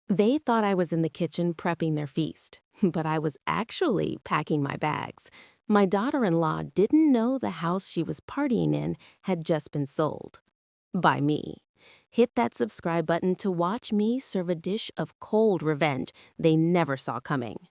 They thought I was in the kitchen prepping their feast, but I was actually packing my bags. My daughter-in-law didn't know the house she was partying in had just been sold. By me. Hit that subscribe button to watch me serve a dish of cold revenge they never saw coming.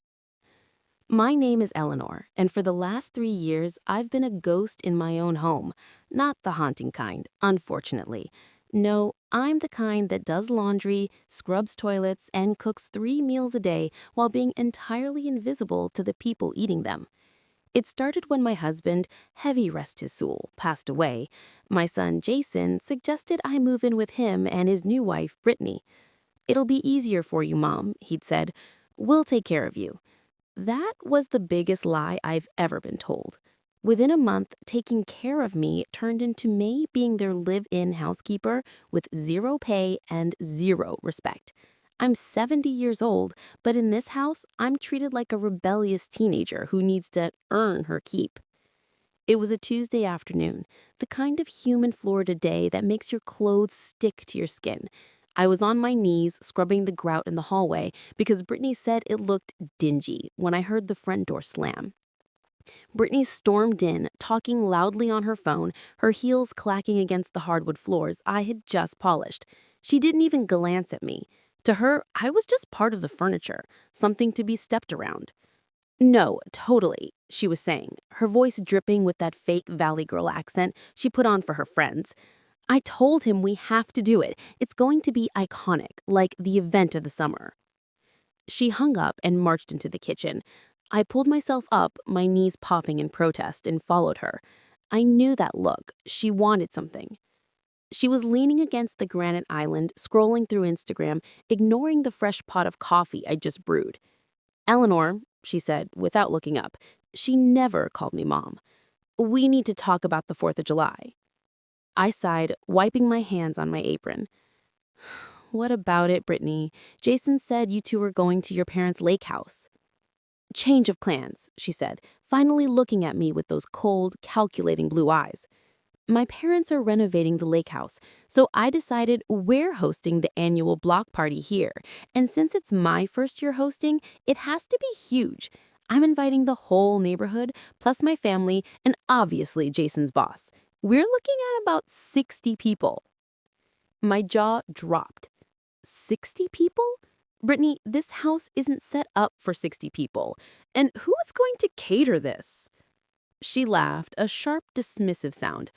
My name is Eleanor, and for the last 3 years, I've been a ghost in my own home. Not the haunting kind, unfortunately. No, I'm the kind that does laundry, scrubs toilets, and cooks 3 meals a day while being entirely invisible to the people eating them. It started when my husband, heavy rest his soul, passed away. My son, Jason, suggested I move in with him and his new wife, Brittany. "It'll be easier for you, Mom," he'd said. "We'll take care of you." That was the biggest lie I've ever been told. Within a month, taking care of me turned into May being their live-in housekeeper with zero pay and zero respect. I'm 70 years old, but in this house, I'm treated like a rebellious teenager who needs to earn her keep. It was a Tuesday afternoon, the kind of humid Florida day that makes your clothes stick to your skin. I was on my knees scrubbing the grout in the hallway because Brittany said it looked dingy when I heard the front door slam. Brittany stormed in, talking loudly on her phone, her heels clacking against the hardwood floors I had just polished. She didn't even glance at me. To her, I was just part of the furniture, something to be stepped around. "No, totally," she was saying, her voice dripping with that fake Valley Girl accent she put on for her friends. "I told him we have to do it. It's going to be iconic, like the event of the summer." She hung up and marched into the kitchen. I pulled myself up, my knees popping in protest, and followed her. I knew that look. She wanted something. She was leaning against the granite island, scrolling through Instagram, ignoring the fresh pot of coffee I just brewed. "Eleanor," she said, without looking up. She never called me Mom. "We need to talk about the 4th of July." I sighed, wiping my hands on my apron. "What about it, Brittany? Jason said you two were going to your parents' lake house." "Change of plans," she said, finally looking at me with those cold, calculating blue eyes. "My parents are renovating the lake house, so I decided we're hosting the annual block party here. And since it's my first year hosting, it has to be huge. I'm inviting the whole neighborhood, plus my family, and obviously Jason's boss. We're looking at about 60 people." My jaw dropped. 60 people? Brittany, this house isn't set up for 60 people. And who is going to cater this? She laughed, a sharp, dismissive sound.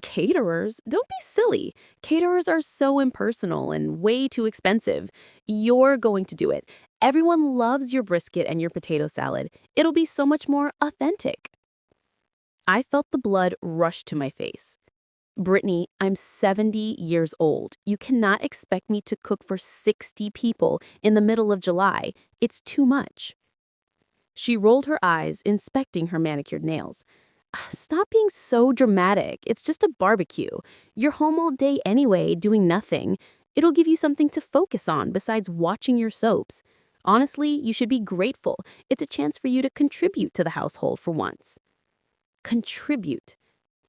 "Caterers? Don't be silly. Caterers are so impersonal and way too expensive. You're going to do it. Everyone loves your brisket and your potato salad. It'll be so much more authentic." I felt the blood rush to my face. "Brittany, I'm 70 years old. You cannot expect me to cook for 60 people in the middle of July. It's too much." She rolled her eyes, inspecting her manicured nails. "Stop being so dramatic. It's just a barbecue. You're home all day anyway, doing nothing. It'll give you something to focus on besides watching your soaps. Honestly, you should be grateful. It's a chance for you to contribute to the household for once." Contribute.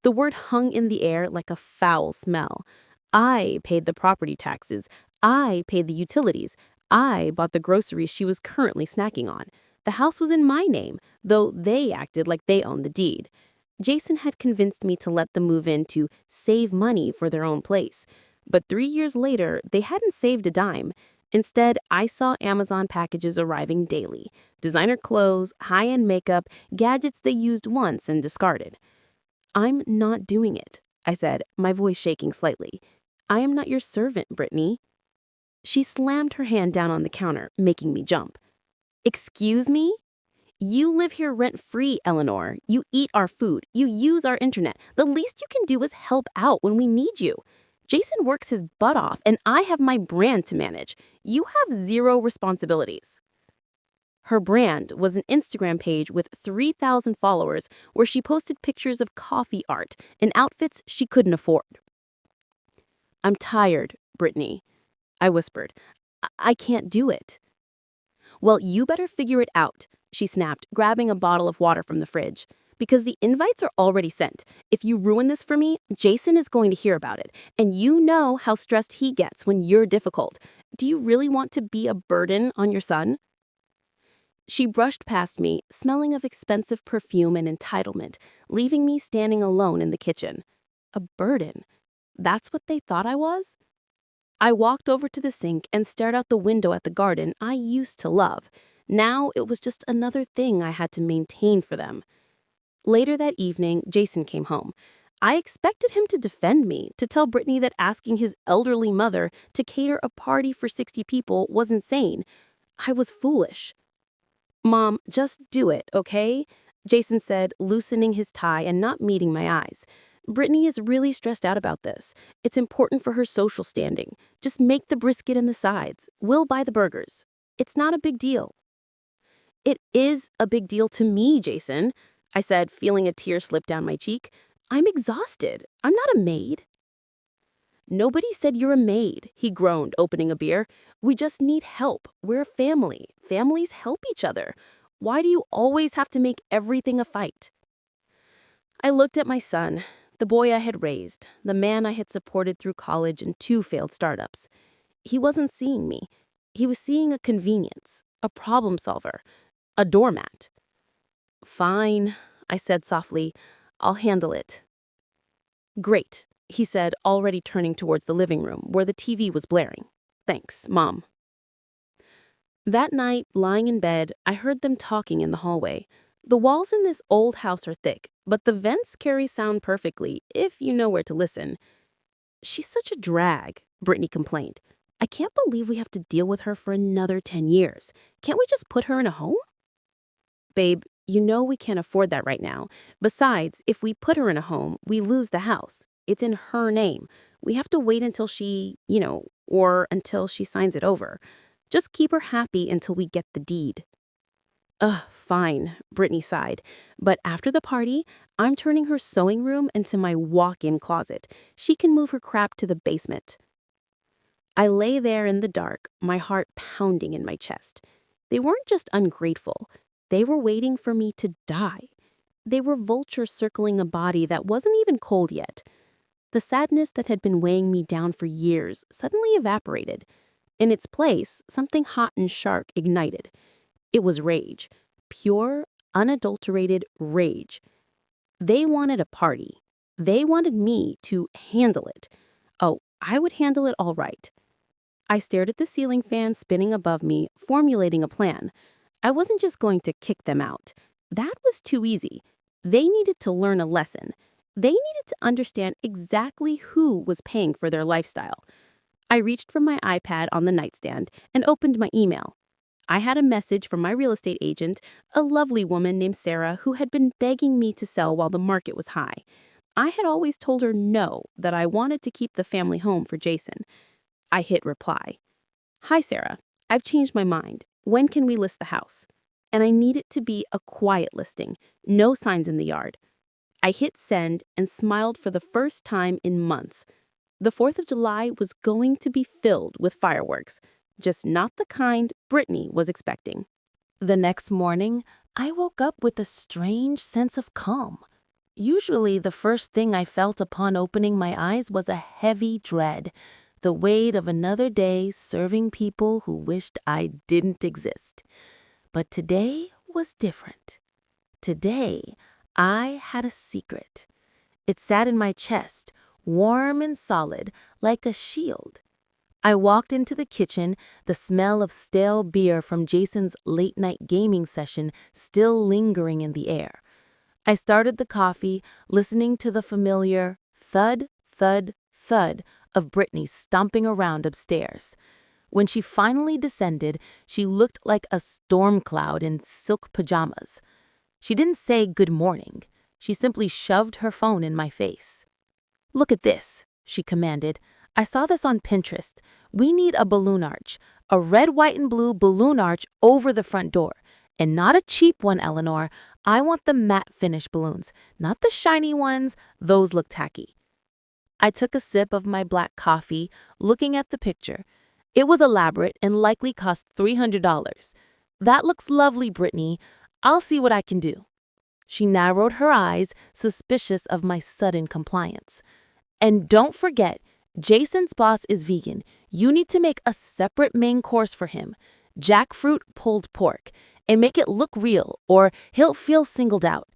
The word hung in the air like a foul smell. I paid the property taxes. I paid the utilities. I bought the groceries she was currently snacking on. The house was in my name, though they acted like they owned the deed. Jason had convinced me to let them move in to save money for their own place. But 3 years later, they hadn't saved a dime. Instead, I saw Amazon packages arriving daily. Designer clothes, high-end makeup, gadgets they used once and discarded. "I'm not doing it," I said, my voice shaking slightly. "I am not your servant, Brittany." She slammed her hand down on the counter, making me jump. "Excuse me? You live here rent-free, Eleanor. You eat our food. You use our internet. The least you can do is help out when we need you. Jason works his butt off, and I have my brand to manage. You have zero responsibilities." Her brand was an Instagram page with 3,000 followers where she posted pictures of coffee art and outfits she couldn't afford. "I'm tired, Brittany," I whispered. I can't do it." "Well, you better figure it out," she snapped, grabbing a bottle of water from the fridge. "Because the invites are already sent. If you ruin this for me, Jason is going to hear about it. And you know how stressed he gets when you're difficult. Do you really want to be a burden on your son?" She brushed past me, smelling of expensive perfume and entitlement, leaving me standing alone in the kitchen. A burden. That's what they thought I was? I walked over to the sink and stared out the window at the garden I used to love. Now it was just another thing I had to maintain for them. Later that evening, Jason came home. I expected him to defend me, to tell Brittany that asking his elderly mother to cater a party for 60 people was insane. I was foolish. "Mom, just do it, okay?" Jason said, loosening his tie and not meeting my eyes. "Brittany is really stressed out about this. It's important for her social standing. Just make the brisket and the sides. We'll buy the burgers. It's not a big deal." "It is a big deal to me, Jason," I said, feeling a tear slip down my cheek. "I'm exhausted. I'm not a maid." "Nobody said you're a maid," he groaned, opening a beer. "We just need help. We're a family. Families help each other. Why do you always have to make everything a fight?" I looked at my son, the boy I had raised, the man I had supported through college and 2 failed startups. He wasn't seeing me. He was seeing a convenience, a problem solver, a doormat. "Fine," I said softly. "I'll handle it." "Great," he said, already turning towards the living room, where the TV was blaring. "Thanks, Mom." That night, lying in bed, I heard them talking in the hallway. The walls in this old house are thick, but the vents carry sound perfectly, if you know where to listen. "She's such a drag," Brittany complained. "I can't believe we have to deal with her for another 10 years. Can't we just put her in a home?" "Babe, you know we can't afford that right now. Besides, if we put her in a home, we lose the house. It's in her name. We have to wait until she, or until she signs it over. Just keep her happy until we get the deed." "Ugh, fine," Brittany sighed. "But after the party, I'm turning her sewing room into my walk-in closet. She can move her crap to the basement." I lay there in the dark, my heart pounding in my chest. They weren't just ungrateful. They were waiting for me to die. They were vultures circling a body that wasn't even cold yet. The sadness that had been weighing me down for years suddenly evaporated. In its place, something hot and sharp ignited. It was rage. Pure, unadulterated rage. They wanted a party. They wanted me to handle it. Oh, I would handle it all right. I stared at the ceiling fan spinning above me, formulating a plan. I wasn't just going to kick them out. That was too easy. They needed to learn a lesson. They needed to understand exactly who was paying for their lifestyle. I reached for my iPad on the nightstand and opened my email. I had a message from my real estate agent, a lovely woman named Sarah who had been begging me to sell while the market was high. I had always told her no, that I wanted to keep the family home for Jason. I hit reply. "Hi, Sarah. I've changed my mind. When can we list the house?" And I need it to be a quiet listing, no signs in the yard. I hit send and smiled for the first time in months. The 4th of July was going to be filled with fireworks, just not the kind Brittany was expecting. The next morning, I woke up with a strange sense of calm. Usually, the first thing I felt upon opening my eyes was a heavy dread, the weight of another day serving people who wished I didn't exist. But today was different. Today, I had a secret. It sat in my chest, warm and solid, like a shield. I walked into the kitchen, the smell of stale beer from Jason's late-night gaming session still lingering in the air. I started the coffee, listening to the familiar thud, thud, thud of Brittany stomping around upstairs. When she finally descended, she looked like a storm cloud in silk pajamas. She didn't say good morning. She simply shoved her phone in my face. "Look at this," she commanded. "I saw this on Pinterest. We need a balloon arch, a red, white, and blue balloon arch over the front door. And not a cheap one, Eleanor. I want the matte finish balloons, not the shiny ones. Those look tacky." I took a sip of my black coffee, looking at the picture. It was elaborate and likely cost $300. "That looks lovely, Brittany. I'll see what I can do." She narrowed her eyes, suspicious of my sudden compliance. "And don't forget, Jason's boss is vegan. You need to make a separate main course for him. Jackfruit pulled pork. And make it look real, or he'll feel singled out.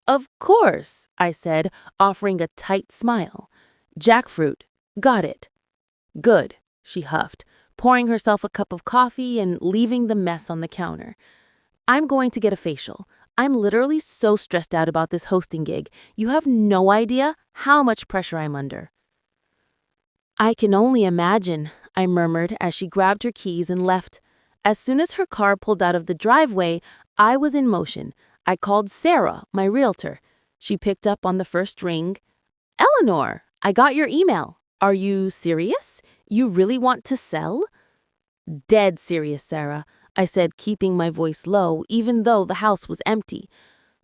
Of course, I said, offering a tight smile. Jackfruit. Got it. Good, she huffed, pouring herself a cup of coffee and leaving the mess on the counter. I'm going to get a facial. I'm literally so stressed out about this hosting gig. You have no idea how much pressure I'm under. I can only imagine, I murmured as she grabbed her keys and left. As soon as her car pulled out of the driveway, I was in motion. I called Sarah, my realtor. She picked up on the first ring. Eleanor, I got your email. Are you serious? You really want to sell? Dead serious, Sarah, I said, keeping my voice low, even though the house was empty.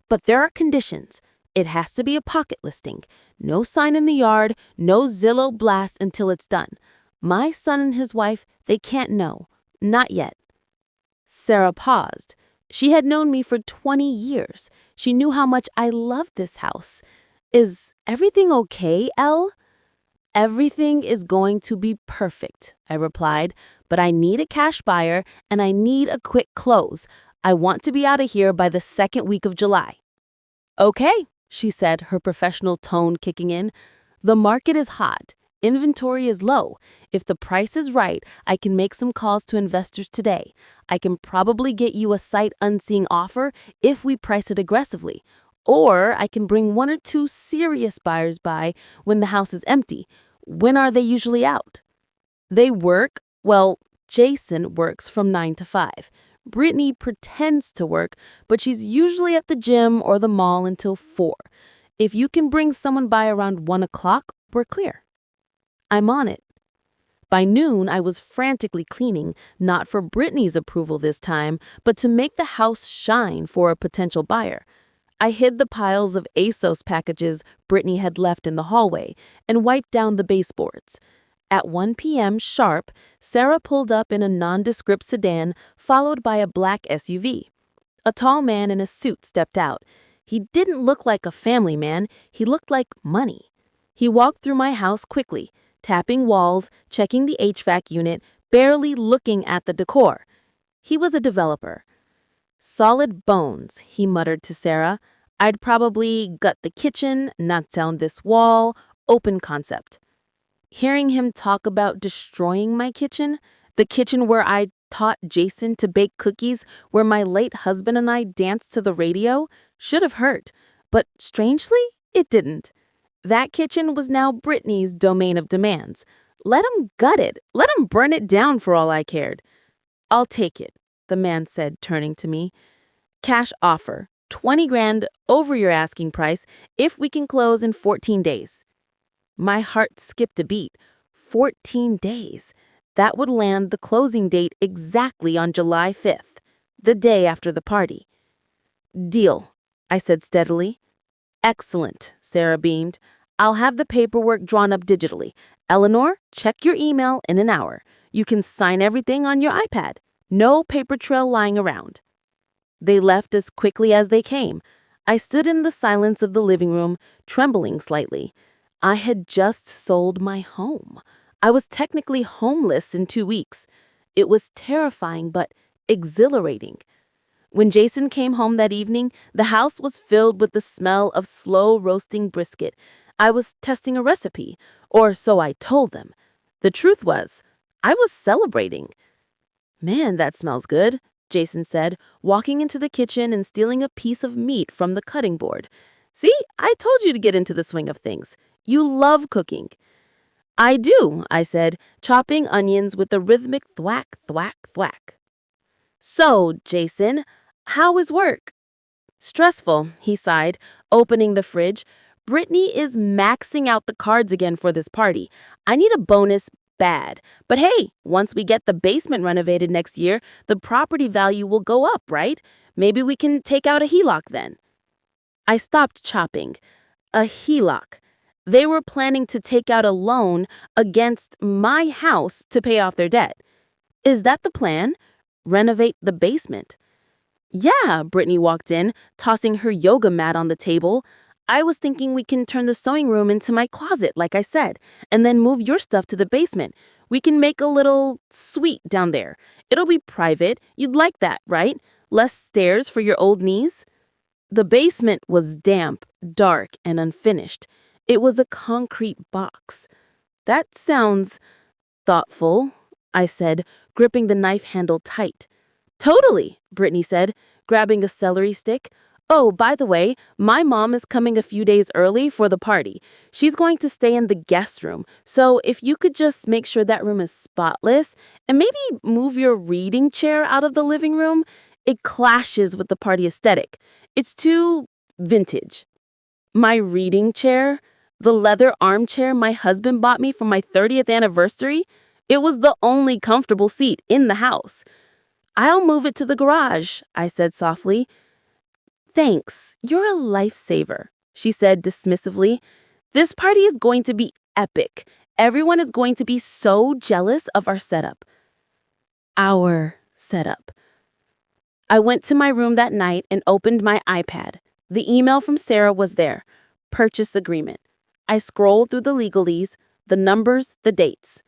But there are conditions. It has to be a pocket listing. No sign in the yard, no Zillow blast until it's done. My son and his wife, they can't know. Not yet. Sarah paused. She had known me for 20 years. She knew how much I loved this house. Is everything okay, Elle? Everything is going to be perfect, I replied, but I need a cash buyer and I need a quick close. I want to be out of here by the second week of July. Okay, she said, her professional tone kicking in. The market is hot. Inventory is low. If the price is right, I can make some calls to investors today. I can probably get you a sight unseen offer if we price it aggressively. Or I can bring one or two serious buyers by when the house is empty. When are they usually out? They work, well, Jason works from 9 to 5. Brittany pretends to work, but she's usually at the gym or the mall until 4. If you can bring someone by around 1 o'clock, we're clear. I'm on it. By noon, I was frantically cleaning, not for Brittany's approval this time, but to make the house shine for a potential buyer. I hid the piles of ASOS packages Brittany had left in the hallway and wiped down the baseboards. At 1 p.m. sharp, Sarah pulled up in a nondescript sedan, followed by a black SUV. A tall man in a suit stepped out. He didn't look like a family man, he looked like money. He walked through my house quickly, tapping walls, checking the HVAC unit, barely looking at the decor. He was a developer. Solid bones, he muttered to Sarah. I'd probably gut the kitchen, knock down this wall, open concept. Hearing him talk about destroying my kitchen, the kitchen where I taught Jason to bake cookies, where my late husband and I danced to the radio, should have hurt. But strangely, it didn't. That kitchen was now Brittany's domain of demands. Let him gut it. Let him burn it down for all I cared. I'll take it, the man said, turning to me. Cash offer, 20 grand over your asking price if we can close in 14 days. My heart skipped a beat. 14 days. That would land the closing date exactly on July 5th, the day after the party. Deal, I said steadily. Excellent, Sarah beamed. I'll have the paperwork drawn up digitally. Eleanor, check your email in an hour. You can sign everything on your iPad. No paper trail lying around. They left as quickly as they came. I stood in the silence of the living room, trembling slightly. I had just sold my home. I was technically homeless in 2 weeks. It was terrifying but exhilarating. When Jason came home that evening, the house was filled with the smell of slow roasting brisket. I was testing a recipe, or so I told them. The truth was, I was celebrating. Man, that smells good, Jason said, walking into the kitchen and stealing a piece of meat from the cutting board. See, I told you to get into the swing of things. You love cooking. I do, I said, chopping onions with a rhythmic thwack, thwack, thwack. So, Jason, how is work? Stressful, he sighed, opening the fridge. Brittany is maxing out the cards again for this party. I need a bonus bad. But hey, once we get the basement renovated next year, the property value will go up, right? Maybe we can take out a HELOC then. I stopped chopping. A HELOC. They were planning to take out a loan against my house to pay off their debt. Is that the plan? Renovate the basement. Yeah, Brittany walked in, tossing her yoga mat on the table. I was thinking we can turn the sewing room into my closet, like I said, and then move your stuff to the basement. We can make a little suite down there. It'll be private. You'd like that, right? Less stairs for your old knees? The basement was damp, dark, and unfinished. It was a concrete box. That sounds thoughtful, I said, gripping the knife handle tight. Totally, Brittany said, grabbing a celery stick. Oh, by the way, my mom is coming a few days early for the party. She's going to stay in the guest room, so if you could just make sure that room is spotless and maybe move your reading chair out of the living room, it clashes with the party aesthetic. It's too vintage. My reading chair? The leather armchair my husband bought me for my 30th anniversary? It was the only comfortable seat in the house. I'll move it to the garage, I said softly. Thanks, you're a lifesaver, she said dismissively. This party is going to be epic. Everyone is going to be so jealous of our setup. Our setup. I went to my room that night and opened my iPad. The email from Sarah was there. Purchase agreement. I scrolled through the legalese, the numbers, the dates.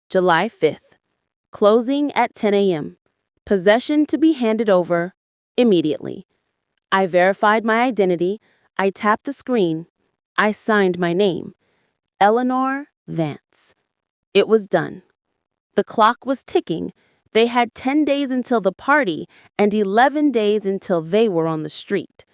July 5th. Closing at 10 a.m. Possession to be handed over immediately. I verified my identity. I tapped the screen. I signed my name. Eleanor Vance. It was done. The clock was ticking. They had 10 days until the party and 11 days until they were on the street.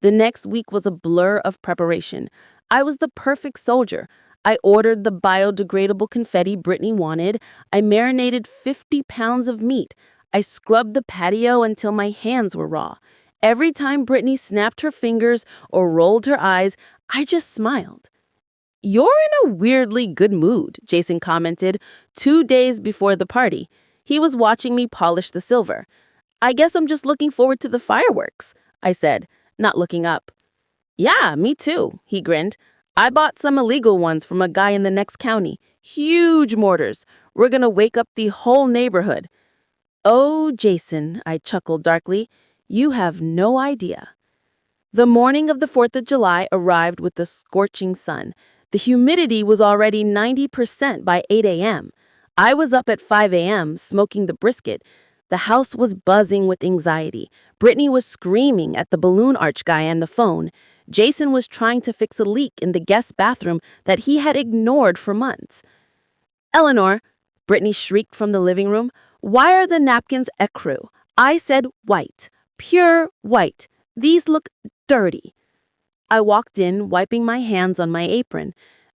The next week was a blur of preparation. I was the perfect soldier. I ordered the biodegradable confetti Brittany wanted. I marinated 50 pounds of meat. I scrubbed the patio until my hands were raw. Every time Brittany snapped her fingers or rolled her eyes, I just smiled. You're in a weirdly good mood, Jason commented 2 days before the party. He was watching me polish the silver. I guess I'm just looking forward to the fireworks, I said, not looking up. Yeah, me too, he grinned. I bought some illegal ones from a guy in the next county. Huge mortars. We're gonna wake up the whole neighborhood. Oh, Jason, I chuckled darkly. You have no idea. The morning of the 4th of July arrived with the scorching sun. The humidity was already 90% by 8 a.m. I was up at 5 a.m. smoking the brisket. The house was buzzing with anxiety. Brittany was screaming at the balloon arch guy on the phone. Jason was trying to fix a leak in the guest bathroom that he had ignored for months. Eleanor, Brittany shrieked from the living room, why are the napkins ecru? I said white, pure white. These look dirty. I walked in, wiping my hands on my apron.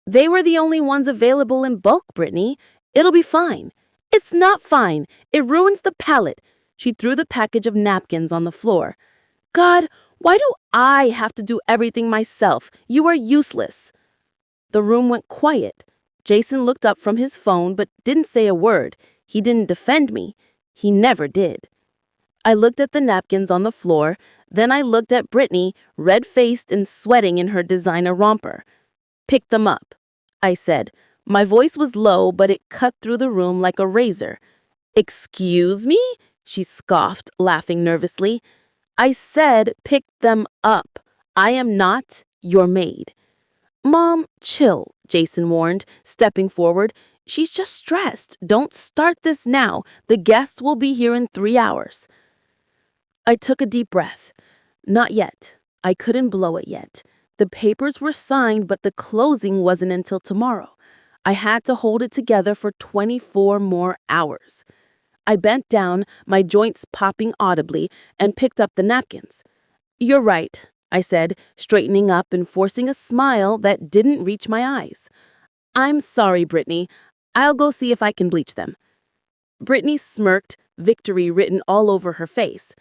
They were the only ones available in bulk, Brittany. It'll be fine. It's not fine. It ruins the palette. She threw the package of napkins on the floor. God, why do I have to do everything myself? You are useless. The room went quiet. Jason looked up from his phone but didn't say a word. He didn't defend me. He never did. I looked at the napkins on the floor. Then I looked at Brittany, red-faced and sweating in her designer romper. Pick them up, I said. My voice was low, but it cut through the room like a razor. Excuse me? She scoffed, laughing nervously. I said pick them up. I am not your maid. Mom, chill, Jason warned, stepping forward. She's just stressed. Don't start this now. The guests will be here in 3 hours. I took a deep breath. Not yet. I couldn't blow it yet. The papers were signed, but the closing wasn't until tomorrow. I had to hold it together for 24 more hours. I bent down, my joints popping audibly, and picked up the napkins. You're right, I said, straightening up and forcing a smile that didn't reach my eyes. I'm sorry, Brittany. I'll go see if I can bleach them. Brittany smirked, victory written all over her face.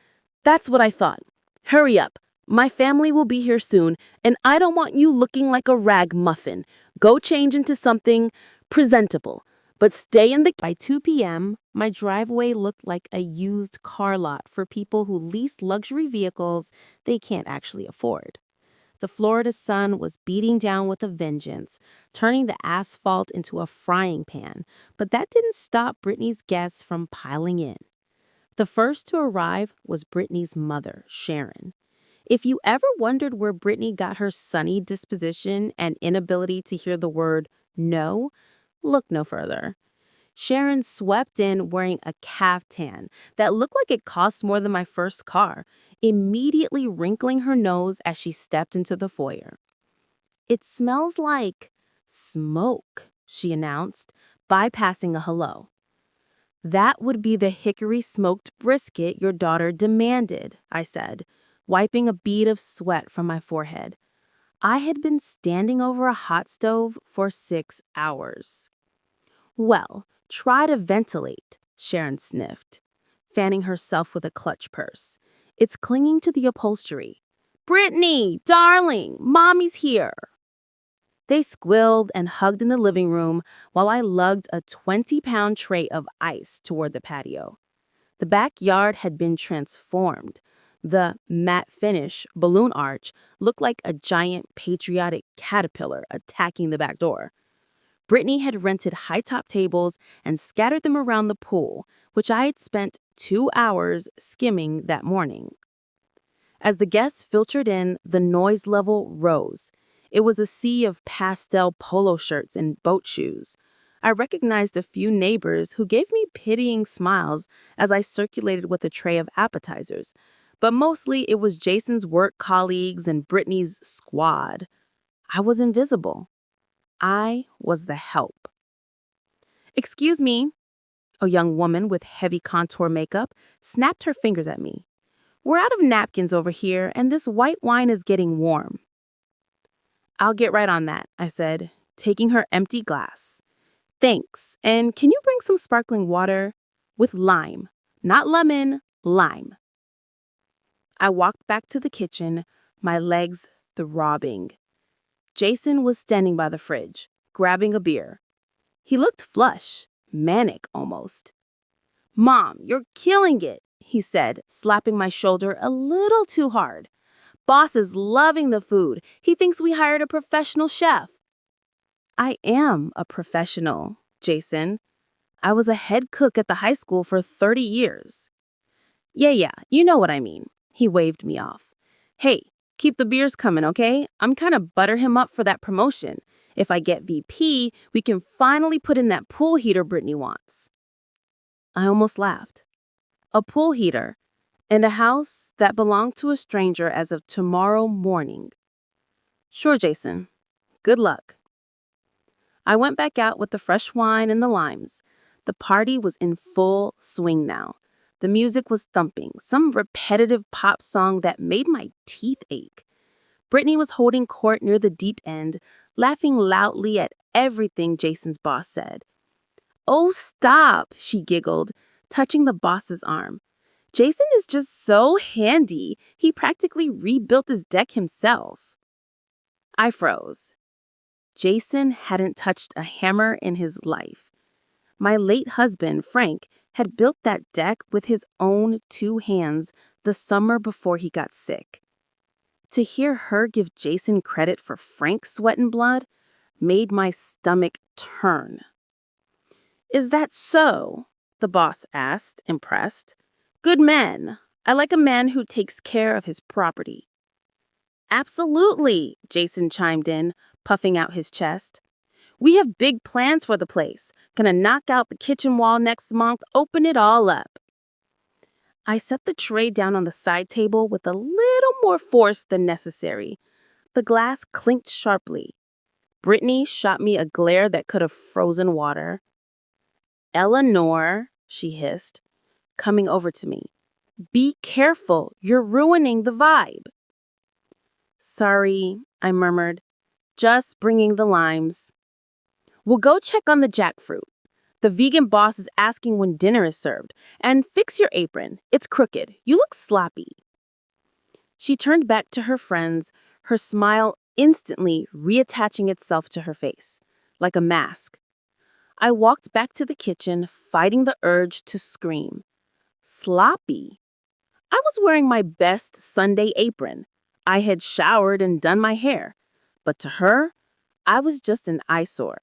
That's what I thought. Hurry up. My family will be here soon, and I don't want you looking like a rag muffin. Go change into something presentable, but stay in the... By 2 p.m., my driveway looked like a used car lot for people who lease luxury vehicles they can't actually afford. The Florida sun was beating down with a vengeance, turning the asphalt into a frying pan, but that didn't stop Brittany's guests from piling in. The first to arrive was Brittany's mother, Sharon. If you ever wondered where Brittany got her sunny disposition and inability to hear the word no, look no further. Sharon swept in wearing a caftan that looked like it cost more than my first car, immediately wrinkling her nose as she stepped into the foyer. "It smells like smoke," she announced, bypassing a hello. "That would be the hickory smoked brisket your daughter demanded," I said, wiping a bead of sweat from my forehead. I had been standing over a hot stove for 6 hours. "Well, try to ventilate," Sharon sniffed, fanning herself with a clutch purse. "It's clinging to the upholstery." "Brittany, darling, Mommy's here." They squealed and hugged in the living room while I lugged a 20-pound tray of ice toward the patio. The backyard had been transformed. The matte finish balloon arch looked like a giant patriotic caterpillar attacking the back door. Brittany had rented high-top tables and scattered them around the pool, which I had spent 2 hours skimming that morning. As the guests filtered in, the noise level rose. It was a sea of pastel polo shirts and boat shoes. I recognized a few neighbors who gave me pitying smiles as I circulated with a tray of appetizers, but mostly it was Jason's work colleagues and Brittany's squad. I was invisible. I was the help. "Excuse me," a young woman with heavy contour makeup snapped her fingers at me. "We're out of napkins over here, and this white wine is getting warm." "I'll get right on that," I said, taking her empty glass. "Thanks, and can you bring some sparkling water? With lime. Not lemon, lime." I walked back to the kitchen, my legs throbbing. Jason was standing by the fridge, grabbing a beer. He looked flush, manic almost. "Mom, you're killing it," he said, slapping my shoulder a little too hard. "Boss is loving the food. He thinks we hired a professional chef." "I am a professional, Jason. I was a head cook at the high school for 30 years. Yeah, you know what I mean." He waved me off. "Hey, keep the beers coming, okay? I'm kind of butter him up for that promotion. If I get VP, we can finally put in that pool heater Brittany wants." I almost laughed. A pool heater and a house that belonged to a stranger as of tomorrow morning. "Sure, Jason. Good luck." I went back out with the fresh wine and the limes. The party was in full swing now. The music was thumping, some repetitive pop song that made my teeth ache. Brittany was holding court near the deep end, laughing loudly at everything Jason's boss said. "Oh, stop," she giggled, touching the boss's arm. "Jason is just so handy. He practically rebuilt his deck himself." I froze. Jason hadn't touched a hammer in his life. My late husband, Frank, had built that deck with his own 2 hands the summer before he got sick. To hear her give Jason credit for Frank's sweat and blood made my stomach turn. "Is that so?" the boss asked, impressed. "Good man. I like a man who takes care of his property." "Absolutely," Jason chimed in, puffing out his chest. "We have big plans for the place. Gonna knock out the kitchen wall next month, open it all up." I set the tray down on the side table with a little more force than necessary. The glass clinked sharply. Brittany shot me a glare that could have frozen water. "Eleanor," she hissed, coming over to me. "Be careful, you're ruining the vibe." "Sorry," I murmured, "just bringing the limes." "We'll go check on the jackfruit. The vegan boss is asking when dinner is served. And fix your apron. It's crooked. You look sloppy." She turned back to her friends, her smile instantly reattaching itself to her face, like a mask. I walked back to the kitchen, fighting the urge to scream. Sloppy? I was wearing my best Sunday apron. I had showered and done my hair. But to her, I was just an eyesore.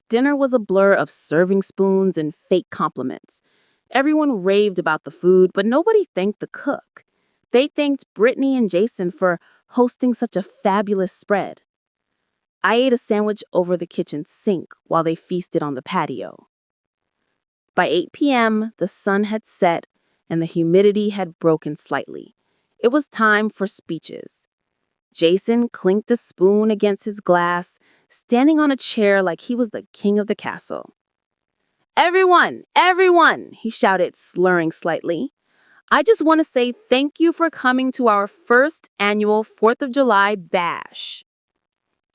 Dinner was a blur of serving spoons and fake compliments. Everyone raved about the food, but nobody thanked the cook. They thanked Brittany and Jason for hosting such a fabulous spread. I ate a sandwich over the kitchen sink while they feasted on the patio. By 8 p.m., the sun had set and the humidity had broken slightly. It was time for speeches. Jason clinked a spoon against his glass, standing on a chair like he was the king of the castle. Everyone, everyone, he shouted, slurring slightly. I just want to say thank you for coming to our first annual 4th of July bash.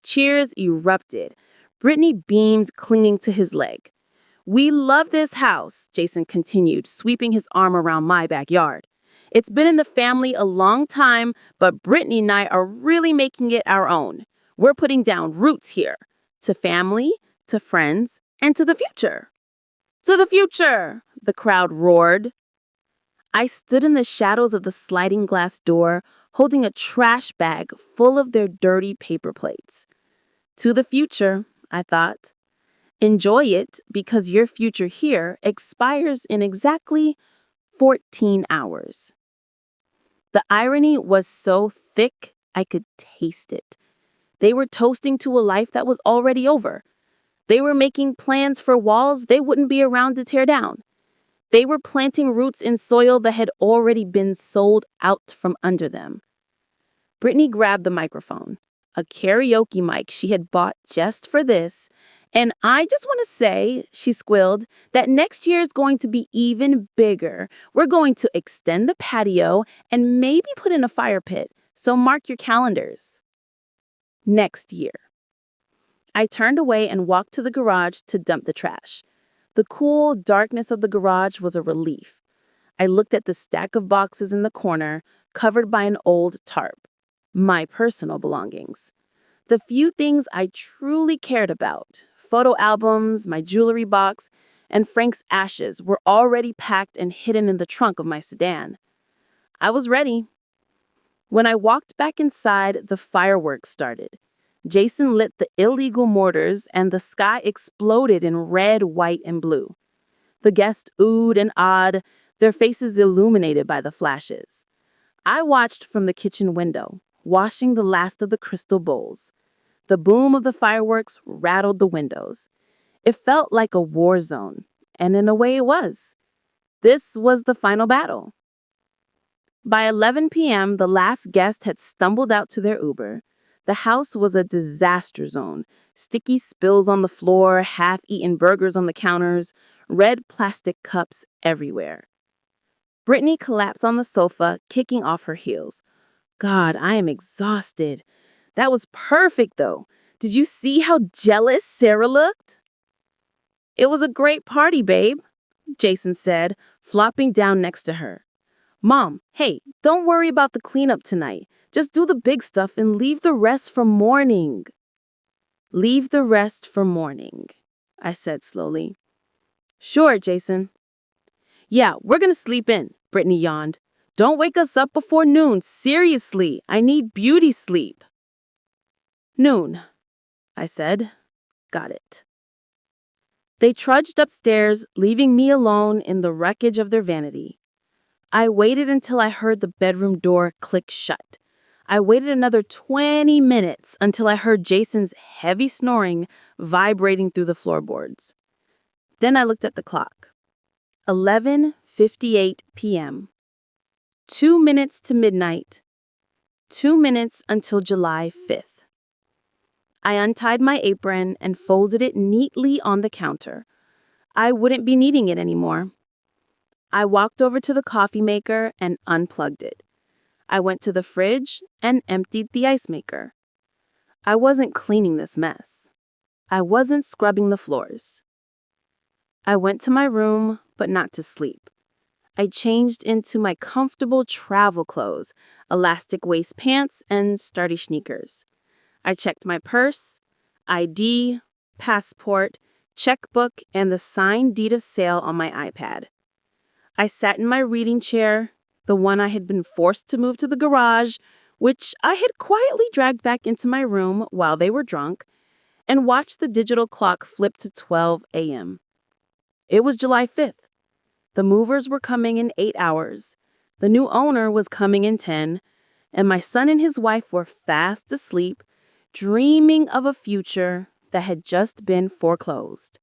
Cheers erupted. Brittany beamed, clinging to his leg. We love this house, Jason continued, sweeping his arm around my backyard. It's been in the family a long time, but Brittany and I are really making it our own. We're putting down roots here. To family, to friends, and to the future. To the future, the crowd roared. I stood in the shadows of the sliding glass door, holding a trash bag full of their dirty paper plates. To the future, I thought. Enjoy it because your future here expires in exactly 14 hours. The irony was so thick, I could taste it. They were toasting to a life that was already over. They were making plans for walls they wouldn't be around to tear down. They were planting roots in soil that had already been sold out from under them. Brittany grabbed the microphone, a karaoke mic she had bought just for this, and I just want to say, she squealed, that next year is going to be even bigger. We're going to extend the patio and maybe put in a fire pit, so mark your calendars. Next year. I turned away and walked to the garage to dump the trash. The cool darkness of the garage was a relief. I looked at the stack of boxes in the corner, covered by an old tarp. My personal belongings. The few things I truly cared about, photo albums, my jewelry box, and Frank's ashes were already packed and hidden in the trunk of my sedan. I was ready. When I walked back inside, the fireworks started. Jason lit the illegal mortars and the sky exploded in red, white, and blue. The guests oohed and awed, their faces illuminated by the flashes. I watched from the kitchen window, washing the last of the crystal bowls. The boom of the fireworks rattled the windows. It felt like a war zone, and in a way it was. This was the final battle. By 11 p.m., the last guest had stumbled out to their Uber. The house was a disaster zone. Sticky spills on the floor, half-eaten burgers on the counters, red plastic cups everywhere. Brittany collapsed on the sofa, kicking off her heels. God, I am exhausted. That was perfect, though. Did you see how jealous Sarah looked? It was a great party, babe, Jason said, flopping down next to her. Mom, hey, don't worry about the cleanup tonight. Just do the big stuff and leave the rest for morning. Leave the rest for morning, I said slowly. Sure, Jason. Yeah, we're gonna sleep in, Brittany yawned. Don't wake us up before noon. Seriously, I need beauty sleep. Noon, I said. Got it. They trudged upstairs, leaving me alone in the wreckage of their vanity. I waited until I heard the bedroom door click shut. I waited another 20 minutes until I heard Jason's heavy snoring vibrating through the floorboards. Then I looked at the clock. 11:58 p.m. 2 minutes to midnight. 2 minutes until July 5th. I untied my apron and folded it neatly on the counter. I wouldn't be needing it anymore. I walked over to the coffee maker and unplugged it. I went to the fridge and emptied the ice maker. I wasn't cleaning this mess. I wasn't scrubbing the floors. I went to my room, but not to sleep. I changed into my comfortable travel clothes, elastic waist pants, and sturdy sneakers. I checked my purse, ID, passport, checkbook, and the signed deed of sale on my iPad. I sat in my reading chair, the one I had been forced to move to the garage, which I had quietly dragged back into my room while they were drunk, and watched the digital clock flip to 12 a.m. It was July 5th. The movers were coming in 8 hours. The new owner was coming in 10, and my son and his wife were fast asleep, dreaming of a future that had just been foreclosed.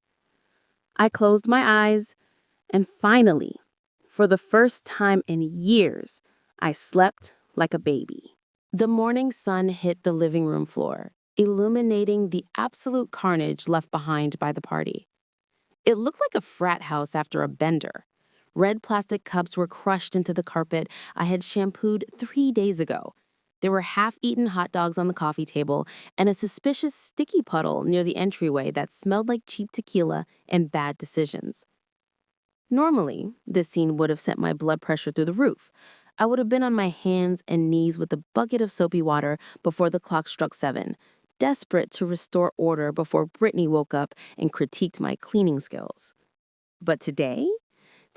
I closed my eyes, and finally, for the first time in years, I slept like a baby. The morning sun hit the living room floor, illuminating the absolute carnage left behind by the party. It looked like a frat house after a bender. Red plastic cups were crushed into the carpet I had shampooed 3 days ago. There were half-eaten hot dogs on the coffee table and a suspicious sticky puddle near the entryway that smelled like cheap tequila and bad decisions. Normally, this scene would have sent my blood pressure through the roof. I would have been on my hands and knees with a bucket of soapy water before the clock struck 7, desperate to restore order before Brittany woke up and critiqued my cleaning skills. But today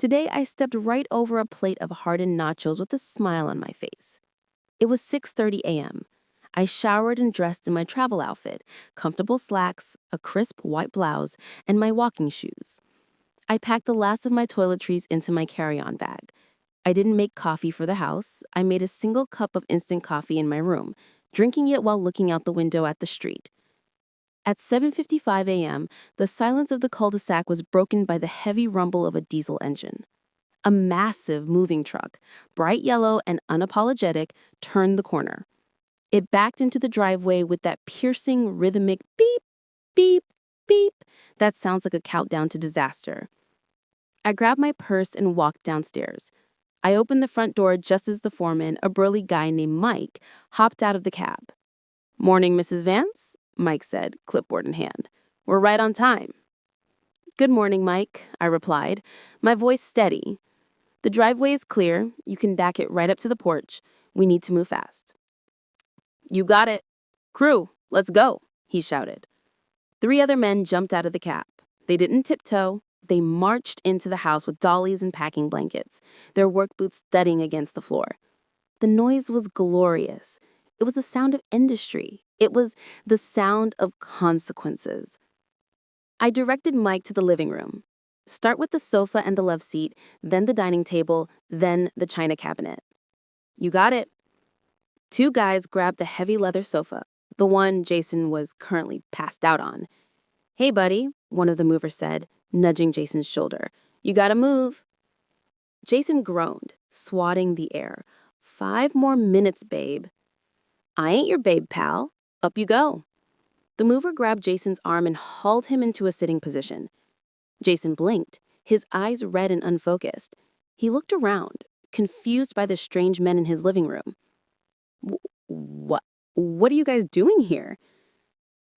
I stepped right over a plate of hardened nachos with a smile on my face. It was 6:30 a.m. I showered and dressed in my travel outfit, comfortable slacks, a crisp white blouse, and my walking shoes. I packed the last of my toiletries into my carry-on bag. I didn't make coffee for the house. I made a single cup of instant coffee in my room, drinking it while looking out the window at the street. At 7:55 a.m., the silence of the cul-de-sac was broken by the heavy rumble of a diesel engine. A massive moving truck, bright yellow and unapologetic, turned the corner. It backed into the driveway with that piercing, rhythmic beep, beep, beep that sounds like a countdown to disaster. I grabbed my purse and walked downstairs. I opened the front door just as the foreman, a burly guy named Mike, hopped out of the cab. "Morning, Mrs. Vance," Mike said, clipboard in hand. "We're right on time." "Good morning, Mike," I replied, my voice steady. "The driveway is clear. You can back it right up to the porch. We need to move fast." "You got it. Crew, let's go," he shouted. 3 other men jumped out of the cab. They didn't tiptoe. They marched into the house with dollies and packing blankets, their work boots thudding against the floor. The noise was glorious. It was the sound of industry. It was the sound of consequences. I directed Mike to the living room. Start with the sofa and the love seat, then the dining table, then the china cabinet. "You got it." 2 guys grabbed the heavy leather sofa, the one Jason was currently passed out on. "Hey, buddy," one of the movers said, nudging Jason's shoulder. "You gotta move." Jason groaned, swatting the air. "5 more minutes, babe." "I ain't your babe, pal. Up you go." The mover grabbed Jason's arm and hauled him into a sitting position. Jason blinked, his eyes red and unfocused. He looked around, confused by the strange men in his living room. What are you guys doing here?"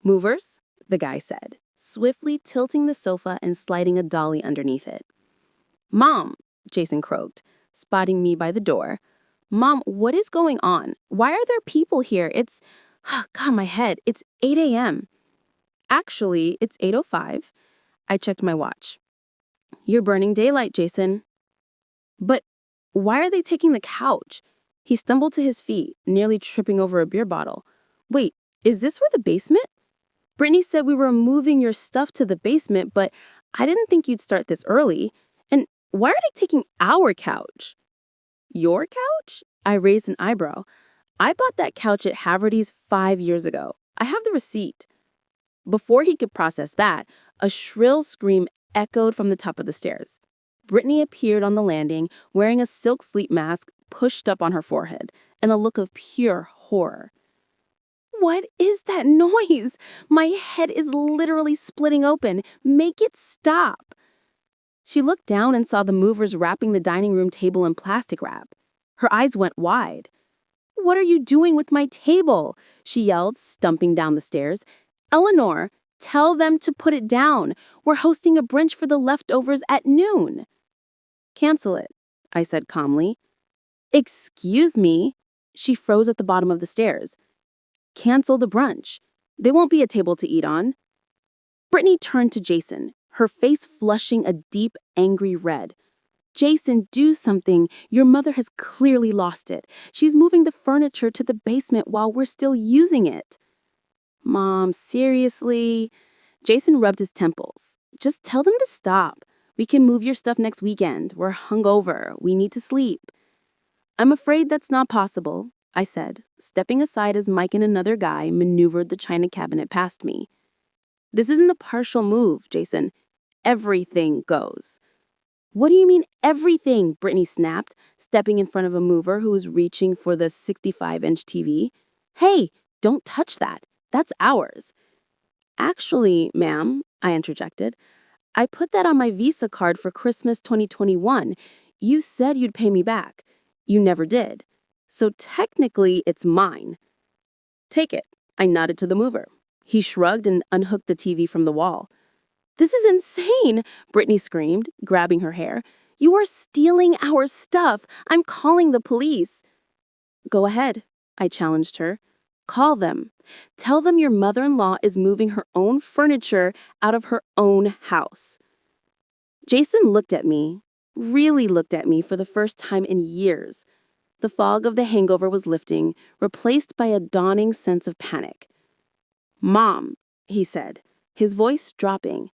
"Movers," the guy said, swiftly tilting the sofa and sliding a dolly underneath it. "Mom," Jason croaked, spotting me by the door. "Mom, what is going on? Why are there people here? God, my head. It's 8 a.m. "Actually, it's 8:05. I checked my watch. "You're burning daylight, Jason." "But why are they taking the couch?" He stumbled to his feet, nearly tripping over a beer bottle. "Wait, is this where the basement? Brittany said we were moving your stuff to the basement, but I didn't think you'd start this early. And why are they taking our couch?" "Your couch?" I raised an eyebrow. "I bought that couch at Haverty's 5 years ago. I have the receipt." Before he could process that, a shrill scream echoed from the top of the stairs. Brittany appeared on the landing, wearing a silk sleep mask pushed up on her forehead, and a look of pure horror. "What is that noise? My head is literally splitting open. Make it stop." She looked down and saw the movers wrapping the dining room table in plastic wrap. Her eyes went wide. "What are you doing with my table?" she yelled, stumping down the stairs. "Eleanor, tell them to put it down. We're hosting a brunch for the leftovers at noon." "Cancel it," I said calmly. "Excuse me?" She froze at the bottom of the stairs. "Cancel the brunch. There won't be a table to eat on." Brittany turned to Jason, her face flushing a deep, angry red. "Jason, do something. Your mother has clearly lost it. She's moving the furniture to the basement while we're still using it." "Mom, seriously?" Jason rubbed his temples. "Just tell them to stop. We can move your stuff next weekend. We're hungover. We need to sleep." I'm afraid that's not possible, I said, stepping aside as Mike and another guy maneuvered the china cabinet past me. This isn't a partial move, Jason. Everything goes. What do you mean everything? Brittany snapped, stepping in front of a mover who was reaching for the 65-inch TV. Hey, don't touch that. That's ours. Actually, ma'am, I interjected, I put that on my Visa card for Christmas 2021. You said you'd pay me back. You never did. So technically, it's mine. Take it. I nodded to the mover. He shrugged and unhooked the TV from the wall. This is insane, Brittany screamed, grabbing her hair. You are stealing our stuff. I'm calling the police. Go ahead, I challenged her. Call them. Tell them your mother-in-law is moving her own furniture out of her own house. Jason looked at me, really looked at me for the first time in years. The fog of the hangover was lifting, replaced by a dawning sense of panic. Mom, he said, his voice dropping.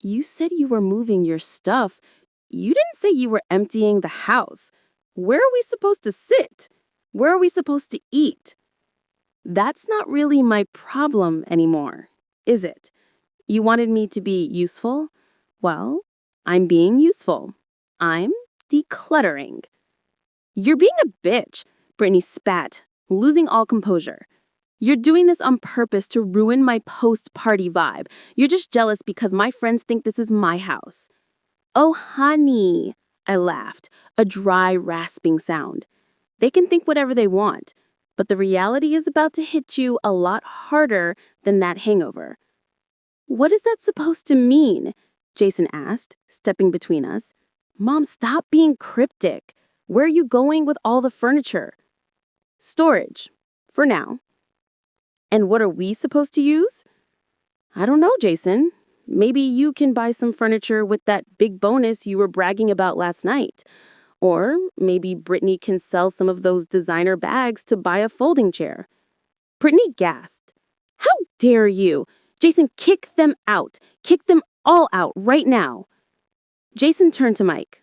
You said you were moving your stuff. You didn't say you were emptying the house. Where are we supposed to sit? Where are we supposed to eat? That's not really my problem anymore, is it? You wanted me to be useful? Well, I'm being useful. I'm decluttering. You're being a bitch, Brittany spat, losing all composure. You're doing this on purpose to ruin my post-party vibe. You're just jealous because my friends think this is my house. Oh, honey, I laughed, a dry, rasping sound. They can think whatever they want, but the reality is about to hit you a lot harder than that hangover. What is that supposed to mean? Jason asked, stepping between us. Mom, stop being cryptic. Where are you going with all the furniture? Storage, for now. And what are we supposed to use? I don't know, Jason. Maybe you can buy some furniture with that big bonus you were bragging about last night. Or maybe Brittany can sell some of those designer bags to buy a folding chair. Brittany gasped. How dare you? Jason, kick them out. Kick them all out right now. Jason turned to Mike.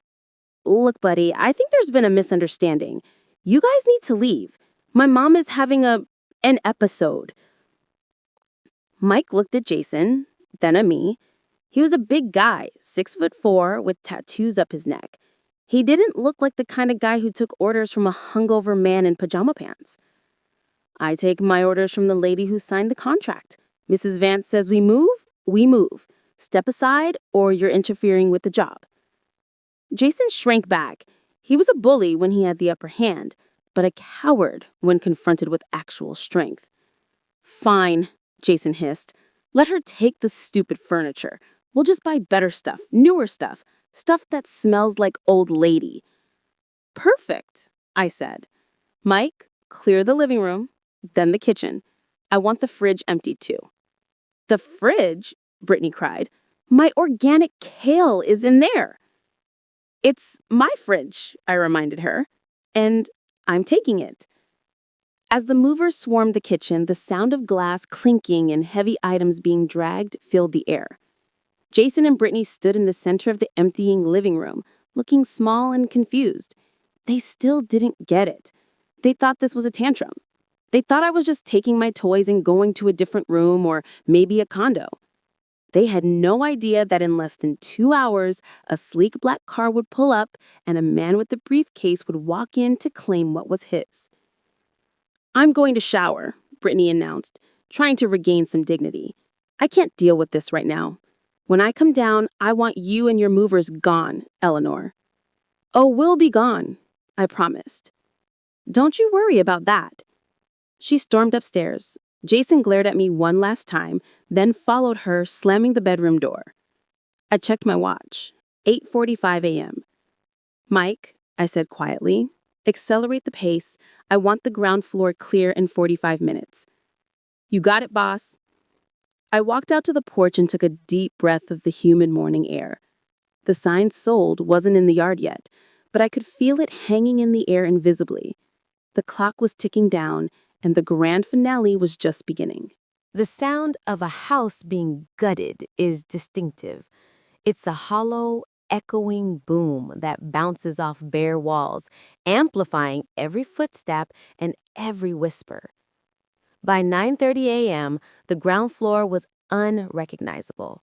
Look, buddy, I think there's been a misunderstanding. You guys need to leave. My mom is having an episode. Mike looked at Jason, then at me. He was a big guy, 6'4", with tattoos up his neck. He didn't look like the kind of guy who took orders from a hungover man in pajama pants. I take my orders from the lady who signed the contract. Mrs. Vance says we move, we move. Step aside or you're interfering with the job. Jason shrank back. He was a bully when he had the upper hand, but a coward when confronted with actual strength. Fine, Jason hissed. Let her take the stupid furniture. We'll just buy better stuff, newer stuff, stuff that smells like old lady. Perfect, I said. Mike, clear the living room, then the kitchen. I want the fridge emptied too. The fridge? Brittany cried. My organic kale is in there. It's my fridge, I reminded her, and I'm taking it. As the movers swarmed the kitchen, the sound of glass clinking and heavy items being dragged filled the air. Jason and Brittany stood in the center of the emptying living room, looking small and confused. They still didn't get it. They thought this was a tantrum. They thought I was just taking my toys and going to a different room or maybe a condo. They had no idea that in less than 2 hours, a sleek black car would pull up and a man with a briefcase would walk in to claim what was his. I'm going to shower, Brittany announced, trying to regain some dignity. I can't deal with this right now. When I come down, I want you and your movers gone, Eleanor. Oh, we'll be gone, I promised. Don't you worry about that. She stormed upstairs. Jason glared at me one last time, then followed her, slamming the bedroom door. I checked my watch. 8:45 a.m. Mike, I said quietly, accelerate the pace. I want the ground floor clear in 45 minutes. You got it, boss. I walked out to the porch and took a deep breath of the humid morning air. The sign sold wasn't in the yard yet, but I could feel it hanging in the air invisibly. The clock was ticking down, and the grand finale was just beginning. The sound of a house being gutted is distinctive. It's a hollow, echoing boom that bounces off bare walls, amplifying every footstep and every whisper. By 9:30 a.m., the ground floor was unrecognizable.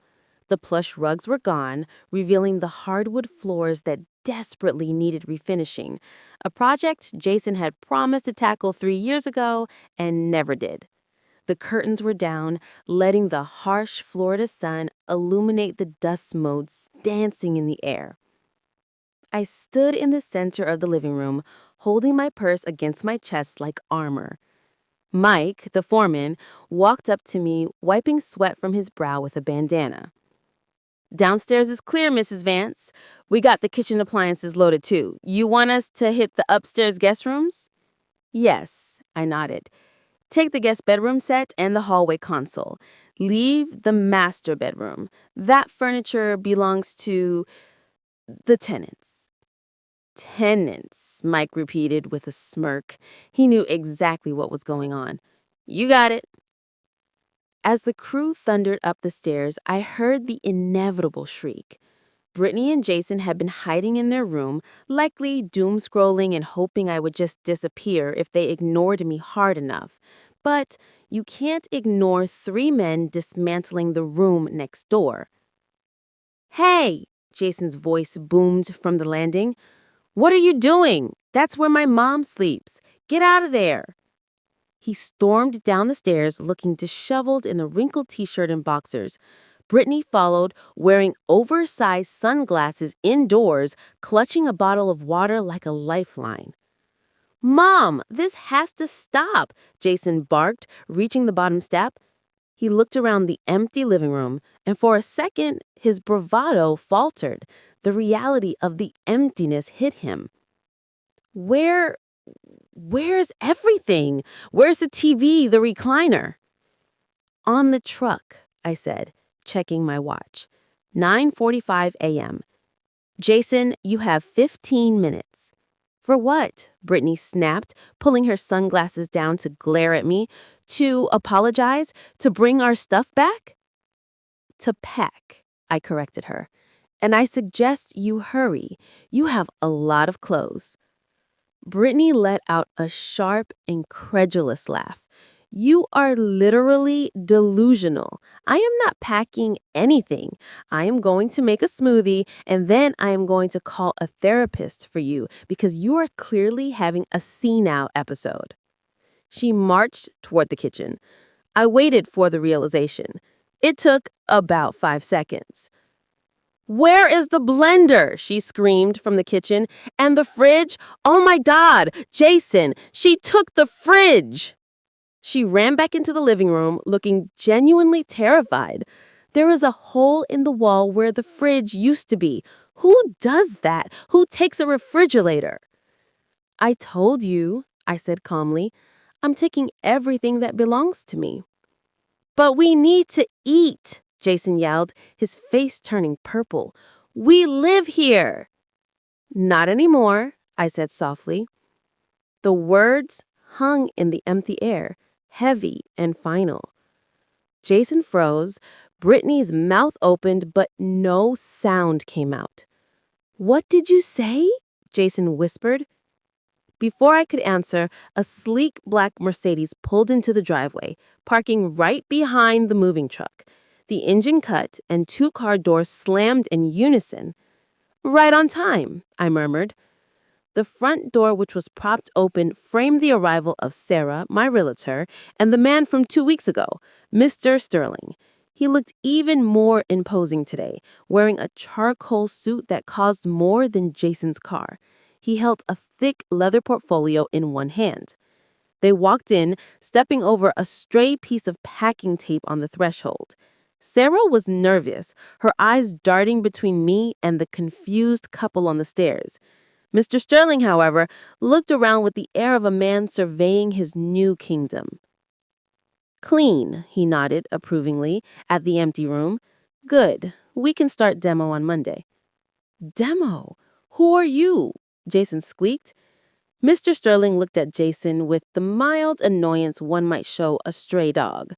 The plush rugs were gone, revealing the hardwood floors that desperately needed refinishing, a project Jason had promised to tackle 3 years ago and never did. The curtains were down, letting the harsh Florida sun illuminate the dust motes dancing in the air. I stood in the center of the living room, holding my purse against my chest like armor. Mike, the foreman, walked up to me, wiping sweat from his brow with a bandana. "Downstairs is clear, Mrs. Vance. We got the kitchen appliances loaded too. You want us to hit the upstairs guest rooms?" "Yes," I nodded. "Take the guest bedroom set and the hallway console. Leave the master bedroom. That furniture belongs to the tenants." "Tenants," Mike repeated with a smirk. He knew exactly what was going on. "You got it." As the crew thundered up the stairs, I heard the inevitable shriek. Brittany and Jason had been hiding in their room, likely doom-scrolling and hoping I would just disappear if they ignored me hard enough. But you can't ignore 3 men dismantling the room next door. "Hey!" Jason's voice boomed from the landing. "What are you doing? That's where my mom sleeps. Get out of there." He stormed down the stairs, looking disheveled in a wrinkled t-shirt and boxers. Brittany followed, wearing oversized sunglasses indoors, clutching a bottle of water like a lifeline. "Mom, this has to stop," Jason barked, reaching the bottom step. He looked around the empty living room, and for a second, his bravado faltered. The reality of the emptiness hit him. Where's everything? Where's the TV, the recliner?" "On the truck," I said, checking my watch. 9:45 a.m. "Jason, you have 15 minutes. "For what?" Brittany snapped, pulling her sunglasses down to glare at me. "To apologize? To bring our stuff back?" "To pack," I corrected her. "And I suggest you hurry. You have a lot of clothes." Brittany let out a sharp, incredulous laugh. "You are literally delusional. I am not packing anything. I am going to make a smoothie, and then I am going to call a therapist for you because you are clearly having a see-now episode." She marched toward the kitchen. I waited for the realization. It took about 5 seconds. "Where is the blender?" she screamed from the kitchen. "And the fridge? Oh my God, Jason, she took the fridge!" She ran back into the living room, looking genuinely terrified. There was a hole in the wall where the fridge used to be. Who does that? Who takes a refrigerator? "I told you," I said calmly. "I'm taking everything that belongs to me." "But we need to eat," Jason yelled, his face turning purple. "We live here." "Not anymore," I said softly. The words hung in the empty air, heavy and final. Jason froze. Brittany's mouth opened, but no sound came out. "What did you say?" Jason whispered. Before I could answer, a sleek black Mercedes pulled into the driveway, parking right behind the moving truck. The engine cut and 2 car doors slammed in unison. "Right on time," I murmured. The front door, which was propped open, framed the arrival of Sarah, my realtor, and the man from 2 weeks ago, Mr. Sterling. He looked even more imposing today, wearing a charcoal suit that cost more than Jason's car. He held a thick leather portfolio in one hand. They walked in, stepping over a stray piece of packing tape on the threshold. Sarah was nervous, her eyes darting between me and the confused couple on the stairs. Mr. Sterling, however, looked around with the air of a man surveying his new kingdom. "Clean," he nodded approvingly at the empty room. "Good. We can start demo on Monday." "Demo? Who are you?" Jason squeaked. Mr. Sterling looked at Jason with the mild annoyance one might show a stray dog.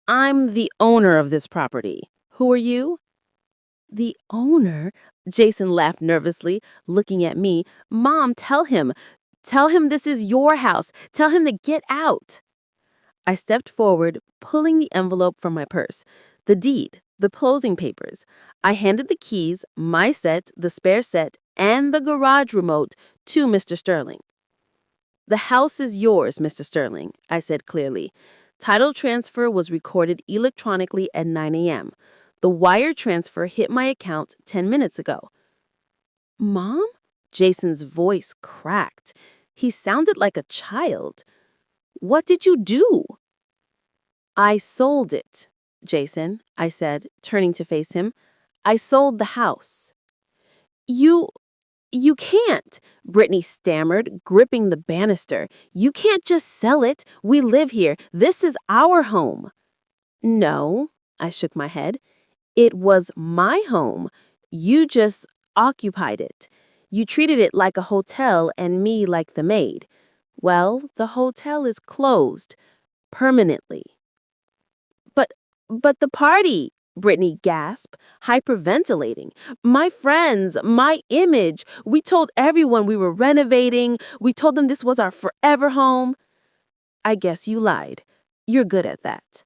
"I'm the owner of this property. Who are you?" "The owner? Jason laughed nervously, looking at me. Mom, tell him. Tell him this is your house. Tell him to get out. I stepped forward, pulling the envelope from my purse. The deed, the closing papers. I handed the keys, my set, the spare set, and the garage remote to Mr. Sterling. The house is yours, Mr. Sterling, I said clearly. Title transfer was recorded electronically at 9 a.m. The wire transfer hit my account 10 minutes ago. Mom? Jason's voice cracked. He sounded like a child. What did you do? I sold it, Jason, I said, turning to face him. I sold the house. You can't, Brittany stammered, gripping the banister. You can't just sell it. We live here. This is our home. No, I shook my head. It was my home. You just occupied it. You treated it like a hotel and me like the maid. Well, the hotel is closed. Permanently. But the party, Brittany gasped, hyperventilating. My friends, my image. We told everyone we were renovating. We told them this was our forever home. I guess you lied. You're good at that.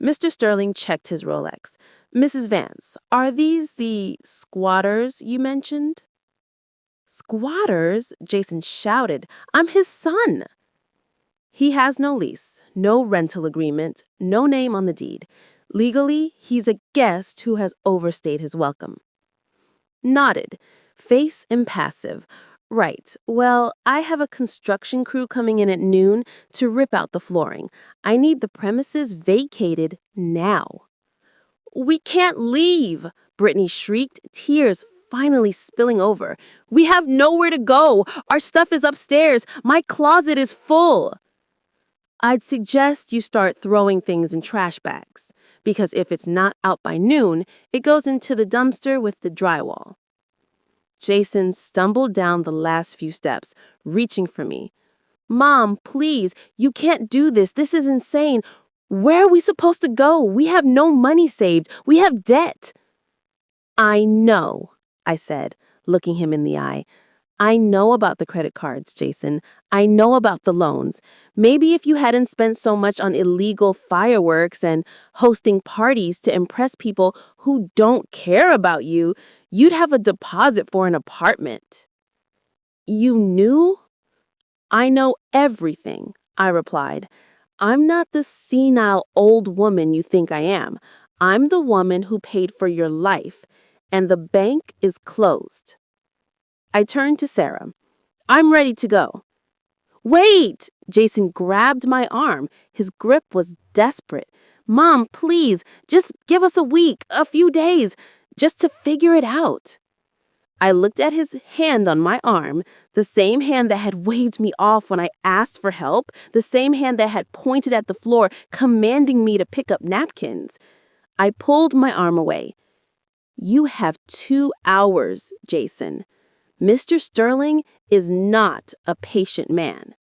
Mr. Sterling checked his Rolex. Mrs. Vance, are these the squatters you mentioned? Squatters? Jason shouted. I'm his son. He has no lease, no rental agreement, no name on the deed. Legally, he's a guest who has overstayed his welcome. Nodded, face impassive. Right, well, I have a construction crew coming in at noon to rip out the flooring. I need the premises vacated now. We can't leave, Brittany shrieked, tears finally spilling over. We have nowhere to go. Our stuff is upstairs. My closet is full. I'd suggest you start throwing things in trash bags, because if it's not out by noon, it goes into the dumpster with the drywall. Jason stumbled down the last few steps, reaching for me. Mom, please, you can't do this. This is insane. Where are we supposed to go? We have no money saved. We have debt. I know, I said, looking him in the eye. I know about the credit cards, Jason. I know about the loans. Maybe if you hadn't spent so much on illegal fireworks and hosting parties to impress people who don't care about you, you'd have a deposit for an apartment. You knew? I know everything, I replied. I'm not the senile old woman you think I am. I'm the woman who paid for your life, and the bank is closed. I turned to Sarah. I'm ready to go. Wait! Jason grabbed my arm. His grip was desperate. Mom, please, just give us a week, a few days, just to figure it out. I looked at his hand on my arm, the same hand that had waved me off when I asked for help, the same hand that had pointed at the floor, commanding me to pick up napkins. I pulled my arm away. You have 2 hours, Jason. Mr. Sterling is not a patient man.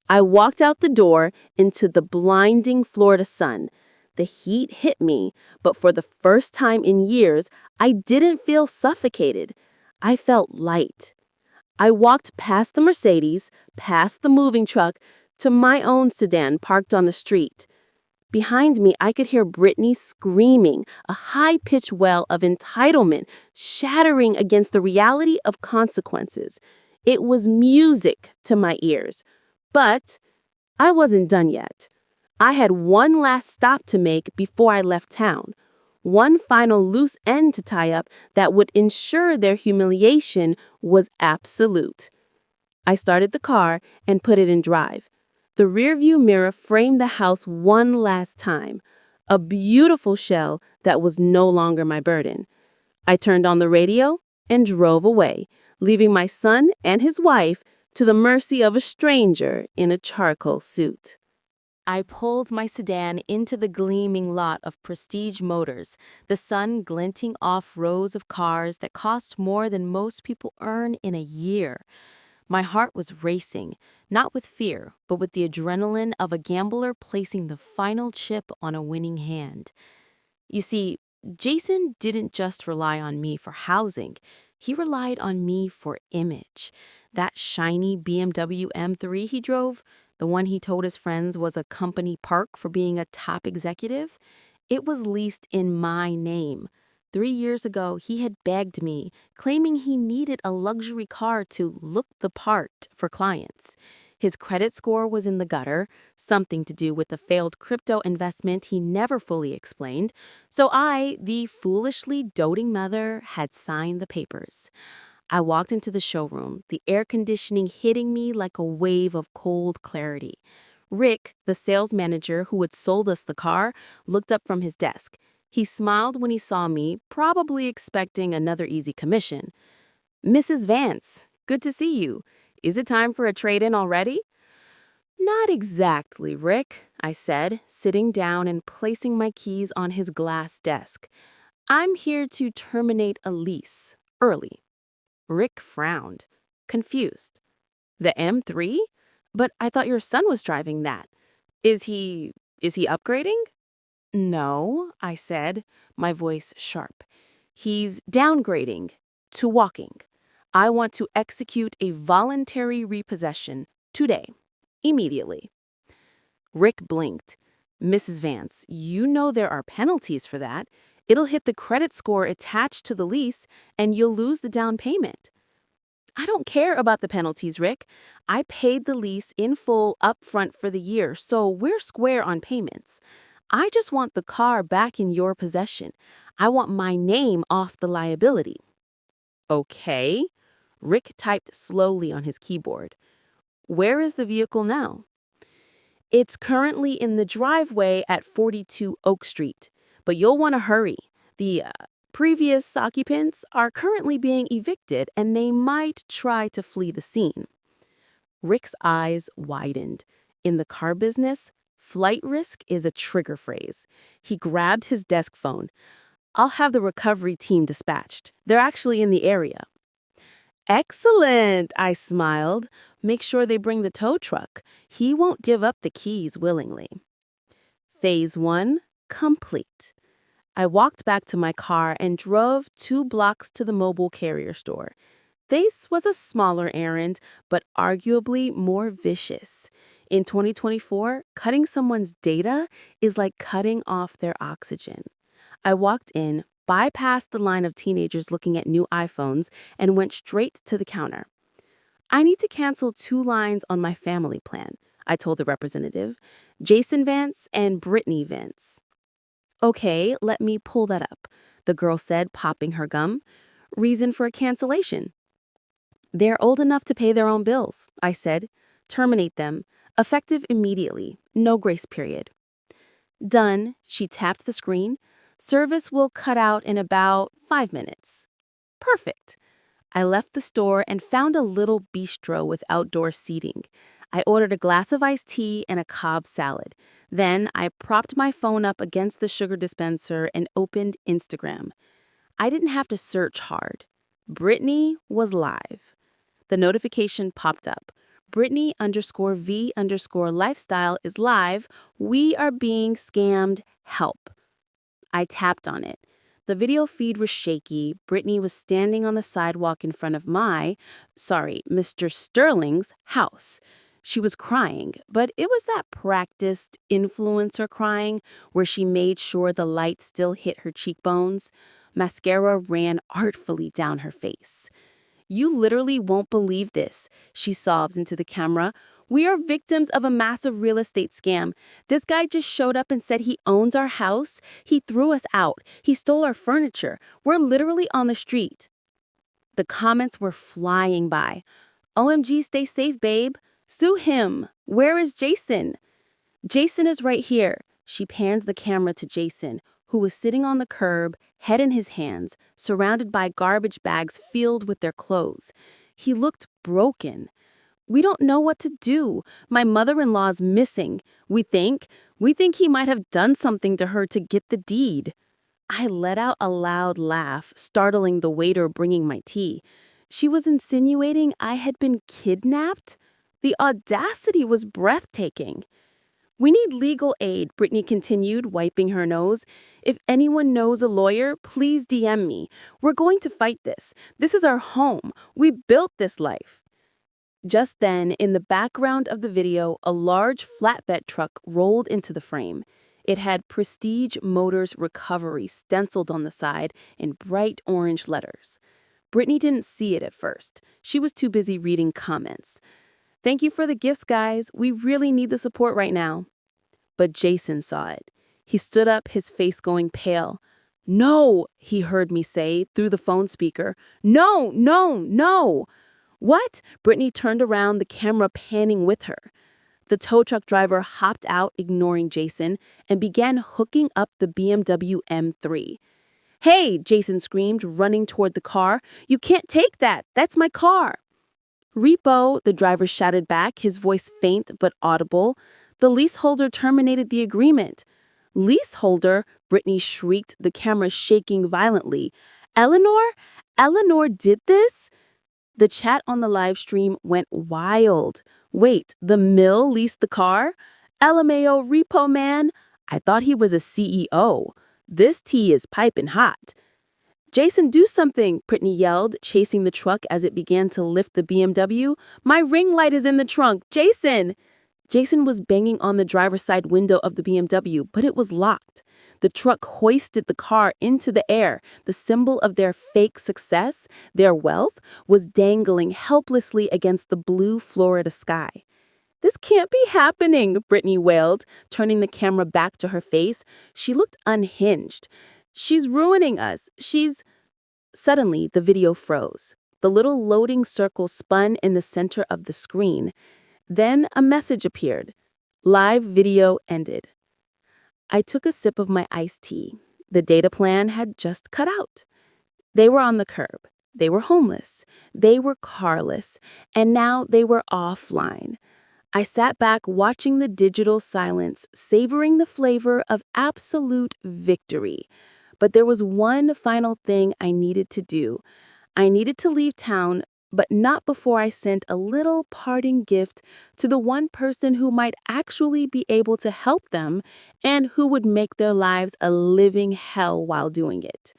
I walked out the door into the blinding Florida sun. The heat hit me, but for the first time in years, I didn't feel suffocated. I felt light. I walked past the Mercedes, past the moving truck, to my own sedan parked on the street. Behind me, I could hear Brittany screaming, a high-pitched wail of entitlement shattering against the reality of consequences. It was music to my ears. But I wasn't done yet. I had one last stop to make before I left town. One final loose end to tie up that would ensure their humiliation was absolute. I started the car and put it in drive. The rearview mirror framed the house one last time, a beautiful shell that was no longer my burden. I turned on the radio and drove away, leaving my son and his wife to the mercy of a stranger in a charcoal suit. I pulled my sedan into the gleaming lot of Prestige Motors, the sun glinting off rows of cars that cost more than most people earn in a year. My heart was racing, not with fear, but with the adrenaline of a gambler placing the final chip on a winning hand. You see, Jason didn't just rely on me for housing. He relied on me for image. That shiny BMW M3 he drove, the one he told his friends was a company perk for being a top executive, it was leased in my name. 3 years ago, he had begged me, claiming he needed a luxury car to look the part for clients. His credit score was in the gutter, something to do with a failed crypto investment he never fully explained, so I, the foolishly doting mother, had signed the papers. I walked into the showroom, the air conditioning hitting me like a wave of cold clarity. Rick, the sales manager who had sold us the car, looked up from his desk. He smiled when he saw me, probably expecting another easy commission. "Mrs. Vance, good to see you. Is it time for a trade-in already?" "Not exactly, Rick," I said, sitting down and placing my keys on his glass desk. "I'm here to terminate a lease, early." Rick frowned, confused. "The M3? But I thought your son was driving that. Is he upgrading?" "No," I said, my voice sharp. "He's downgrading to walking. I want to execute a voluntary repossession today, immediately." Rick blinked. "Mrs. Vance, you know there are penalties for that. It'll hit the credit score attached to the lease, and you'll lose the down payment." "I don't care about the penalties, Rick. I paid the lease in full upfront for the year, so we're square on payments. I just want the car back in your possession. I want my name off the liability." "Okay." Rick typed slowly on his keyboard. "Where is the vehicle now?" "It's currently in the driveway at 42 Oak Street, but you'll want to hurry. The previous occupants are currently being evicted, and they might try to flee the scene." Rick's eyes widened. In the car business, flight risk is a trigger phrase. He grabbed his desk phone. "I'll have the recovery team dispatched. They're actually in the area." "Excellent," I smiled. "Make sure they bring the tow truck. He won't give up the keys willingly." Phase 1, complete. I walked back to my car and drove 2 blocks to the mobile carrier store. This was a smaller errand, but arguably more vicious. In 2024, cutting someone's data is like cutting off their oxygen. I walked in, bypassed the line of teenagers looking at new iPhones, and went straight to the counter. "I need to cancel 2 lines on my family plan," I told the representative. "Jason Vance and Brittany Vance." "Okay, let me pull that up," the girl said, popping her gum. "Reason for a cancellation?" "They're old enough to pay their own bills," I said. "Terminate them. Effective immediately. No grace period." "Done." She tapped the screen. "Service will cut out in about 5 minutes." "Perfect." I left the store and found a little bistro with outdoor seating. I ordered a glass of iced tea and a Cobb salad. Then I propped my phone up against the sugar dispenser and opened Instagram. I didn't have to search hard. Brittany was live. The notification popped up. Brittany_V_lifestyle is live. We are being scammed. Help. I tapped on it. The video feed was shaky. Brittany was standing on the sidewalk in front of Mr. Sterling's house. She was crying, but it was that practiced influencer crying where she made sure the light still hit her cheekbones. Mascara ran artfully down her face. "You literally won't believe this," she sobs into the camera. "We are victims of a massive real estate scam. This guy just showed up and said he owns our house. He threw us out. He stole our furniture. We're literally on the street." The comments were flying by. "OMG, stay safe, babe. Sue him. Where is Jason?" "Jason is right here." She panned the camera to Jason, who was sitting on the curb, head in his hands, surrounded by garbage bags filled with their clothes. He looked broken. "We don't know what to do. My mother-in-law's missing. We think he might have done something to her to get the deed." I let out a loud laugh, startling the waiter bringing my tea. She was insinuating I had been kidnapped? The audacity was breathtaking. We need legal aid, Brittany continued, wiping her nose. If anyone knows a lawyer, please DM me. We're going to fight this. This is our home. We built this life. Just then, in the background of the video, a large flatbed truck rolled into the frame. It had Prestige Motors Recovery stenciled on the side in bright orange letters. Brittany didn't see it at first. She was too busy reading comments. Thank you for the gifts, guys. We really need the support right now. But Jason saw it. He stood up, his face going pale. No, he heard me say through the phone speaker. No, no, no. What? Brittany turned around, the camera panning with her. The tow truck driver hopped out, ignoring Jason, and began hooking up the BMW M3. Hey, Jason screamed, running toward the car. You can't take that. That's my car. Repo, the driver shouted back, his voice faint but audible. The leaseholder terminated the agreement. Leaseholder? Brittany shrieked, the camera shaking violently. Eleanor? Eleanor did this? The chat on the live stream went wild. Wait, the mill leased the car? LMAO repo man? I thought he was a CEO. This tea is piping hot. Jason, do something, Brittany yelled, chasing the truck as it began to lift the BMW. My ring light is in the trunk. Jason! Jason was banging on the driver's side window of the BMW, but it was locked. The truck hoisted the car into the air. The symbol of their fake success, their wealth, was dangling helplessly against the blue Florida sky. This can't be happening, Brittany wailed, turning the camera back to her face. She looked unhinged. She's ruining us. Suddenly, the video froze. The little loading circle spun in the center of the screen. Then a message appeared. Live video ended. I took a sip of my iced tea. The data plan had just cut out. They were on the curb. They were homeless. They were carless. And now they were offline. I sat back watching the digital silence, savoring the flavor of absolute victory. But there was one final thing I needed to do. I needed to leave town, but not before I sent a little parting gift to the one person who might actually be able to help them and who would make their lives a living hell while doing it.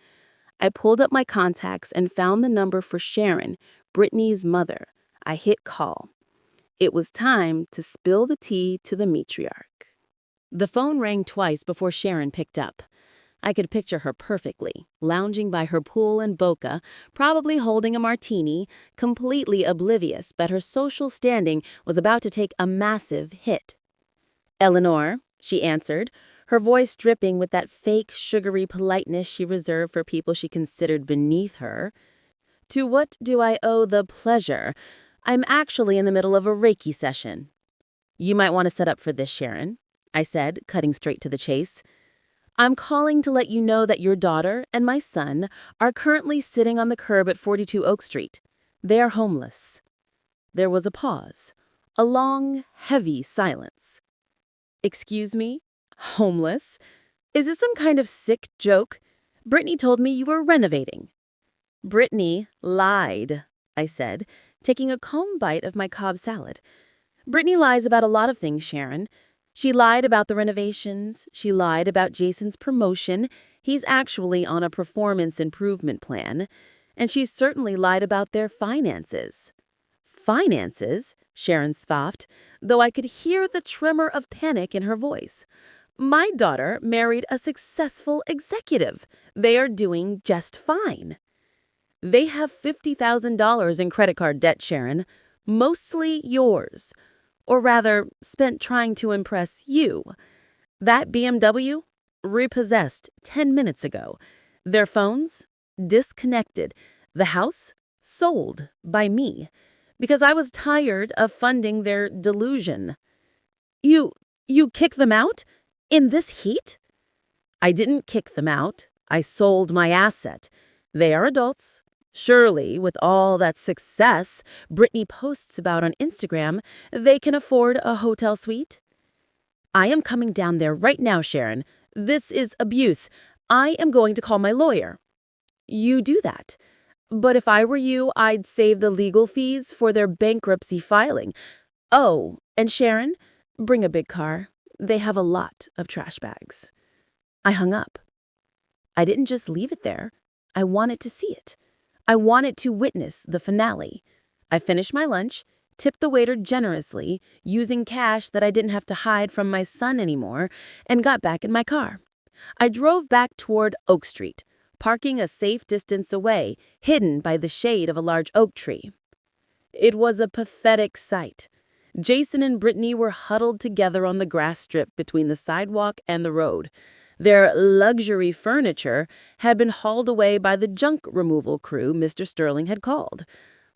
I pulled up my contacts and found the number for Sharon, Brittany's mother. I hit call. It was time to spill the tea to the matriarch. The phone rang twice before Sharon picked up. I could picture her perfectly, lounging by her pool in Boca, probably holding a martini, completely oblivious, but her social standing was about to take a massive hit. Eleanor, she answered, her voice dripping with that fake, sugary politeness she reserved for people she considered beneath her. To what do I owe the pleasure? I'm actually in the middle of a Reiki session. You might want to set up for this, Sharon, I said, cutting straight to the chase. I'm calling to let you know that your daughter and my son are currently sitting on the curb at 42 Oak Street. They are homeless. There was a pause, a long, heavy silence. Excuse me? Homeless? Is this some kind of sick joke? Brittany told me you were renovating. Brittany lied, I said, taking a calm bite of my Cobb salad. Brittany lies about a lot of things, Sharon. She lied about the renovations. She lied about Jason's promotion. He's actually on a performance improvement plan. And she certainly lied about their finances. Finances? Sharon scoffed, though I could hear the tremor of panic in her voice. My daughter married a successful executive. They are doing just fine. They have $50,000 in credit card debt, Sharon. Mostly yours. Or rather, spent trying to impress you. That BMW? Repossessed 10 minutes ago. Their phones? Disconnected. The house? Sold by me. Because I was tired of funding their delusion. You kick them out? In this heat? I didn't kick them out. I sold my asset. They are adults. Surely, with all that success Brittany posts about on Instagram, they can afford a hotel suite? I am coming down there right now, Sharon. This is abuse. I am going to call my lawyer. You do that. But if I were you, I'd save the legal fees for their bankruptcy filing. Oh, and Sharon, bring a big car. They have a lot of trash bags. I hung up. I didn't just leave it there. I wanted to see it. I wanted to witness the finale. I finished my lunch, tipped the waiter generously, using cash that I didn't have to hide from my son anymore, and got back in my car. I drove back toward Oak Street, parking a safe distance away, hidden by the shade of a large oak tree. It was a pathetic sight. Jason and Brittany were huddled together on the grass strip between the sidewalk and the road. Their luxury furniture had been hauled away by the junk removal crew Mr. Sterling had called.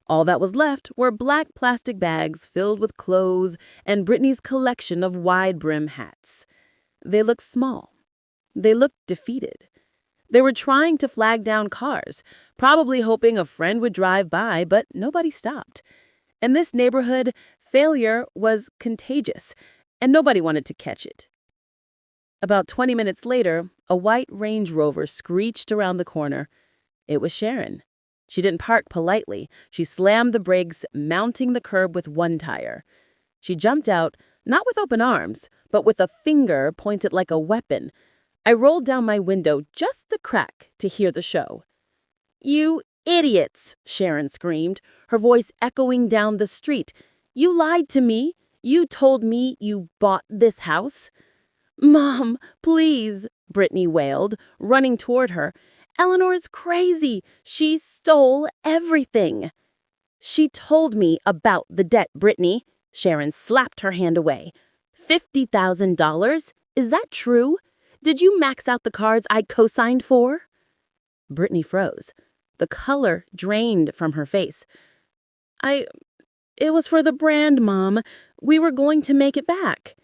All that was left were black plastic bags filled with clothes and Brittany's collection of wide-brim hats. They looked small. They looked defeated. They were trying to flag down cars, probably hoping a friend would drive by, but nobody stopped. In this neighborhood, failure was contagious, and nobody wanted to catch it. About 20 minutes later, a white Range Rover screeched around the corner. It was Sharon. She didn't park politely. She slammed the brakes, mounting the curb with one tire. She jumped out, not with open arms, but with a finger pointed like a weapon. I rolled down my window just a crack to hear the show. "You idiots!" Sharon screamed, her voice echoing down the street. "You lied to me. You told me you bought this house." "Mom, please," Brittany wailed, running toward her. "Eleanor's crazy. She stole everything." "She told me about the debt, Brittany." Sharon slapped her hand away. $50,000? Is that true? Did you max out the cards I co-signed for? Brittany froze. The color drained from her face. It was for the brand, Mom. We were going to make it back."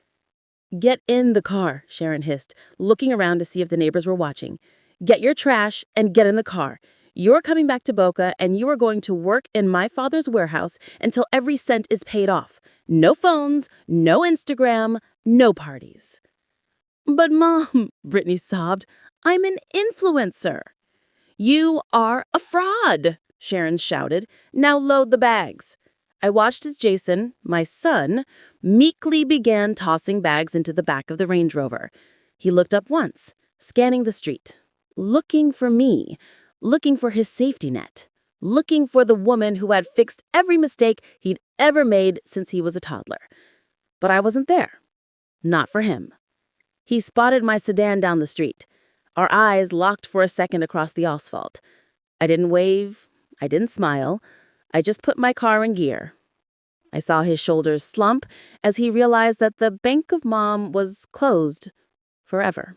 "Get in the car," Sharon hissed, looking around to see if the neighbors were watching. "Get your trash and get in the car. You're coming back to Boca and you are going to work in my father's warehouse until every cent is paid off. No phones, no Instagram, no parties." "But Mom," Brittany sobbed, "I'm an influencer." "You are a fraud," Sharon shouted. "Now load the bags." I watched as Jason, my son, meekly began tossing bags into the back of the Range Rover. He looked up once, scanning the street, looking for me, looking for his safety net, looking for the woman who had fixed every mistake he'd ever made since he was a toddler. But I wasn't there. Not for him. He spotted my sedan down the street. Our eyes locked for a second across the asphalt. I didn't wave. I didn't smile. I just put my car in gear. I saw his shoulders slump as he realized that the Bank of Mom was closed forever.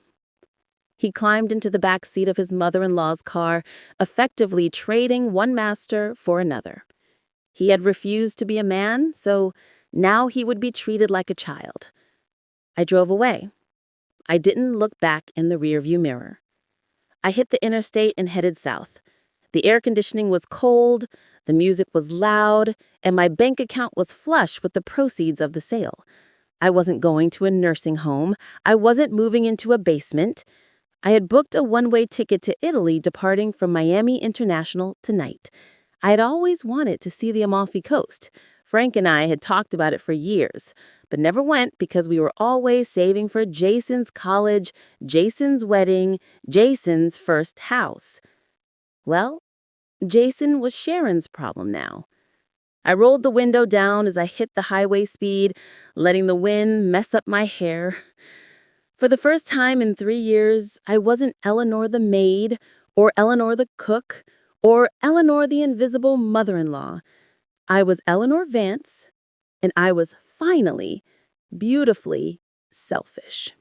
He climbed into the back seat of his mother-in-law's car, effectively trading one master for another. He had refused to be a man, so now he would be treated like a child. I drove away. I didn't look back in the rearview mirror. I hit the interstate and headed south. The air conditioning was cold, the music was loud, and my bank account was flush with the proceeds of the sale. I wasn't going to a nursing home. I wasn't moving into a basement. I had booked a one-way ticket to Italy departing from Miami International tonight. I had always wanted to see the Amalfi Coast. Frank and I had talked about it for years, but never went because we were always saving for Jason's college, Jason's wedding, Jason's first house. Well, Jason was Sharon's problem now. I rolled the window down as I hit the highway speed, letting the wind mess up my hair. For the first time in 3 years, I wasn't Eleanor the maid, or Eleanor the cook, or Eleanor the invisible mother-in-law. I was Eleanor Vance, and I was finally, beautifully selfish.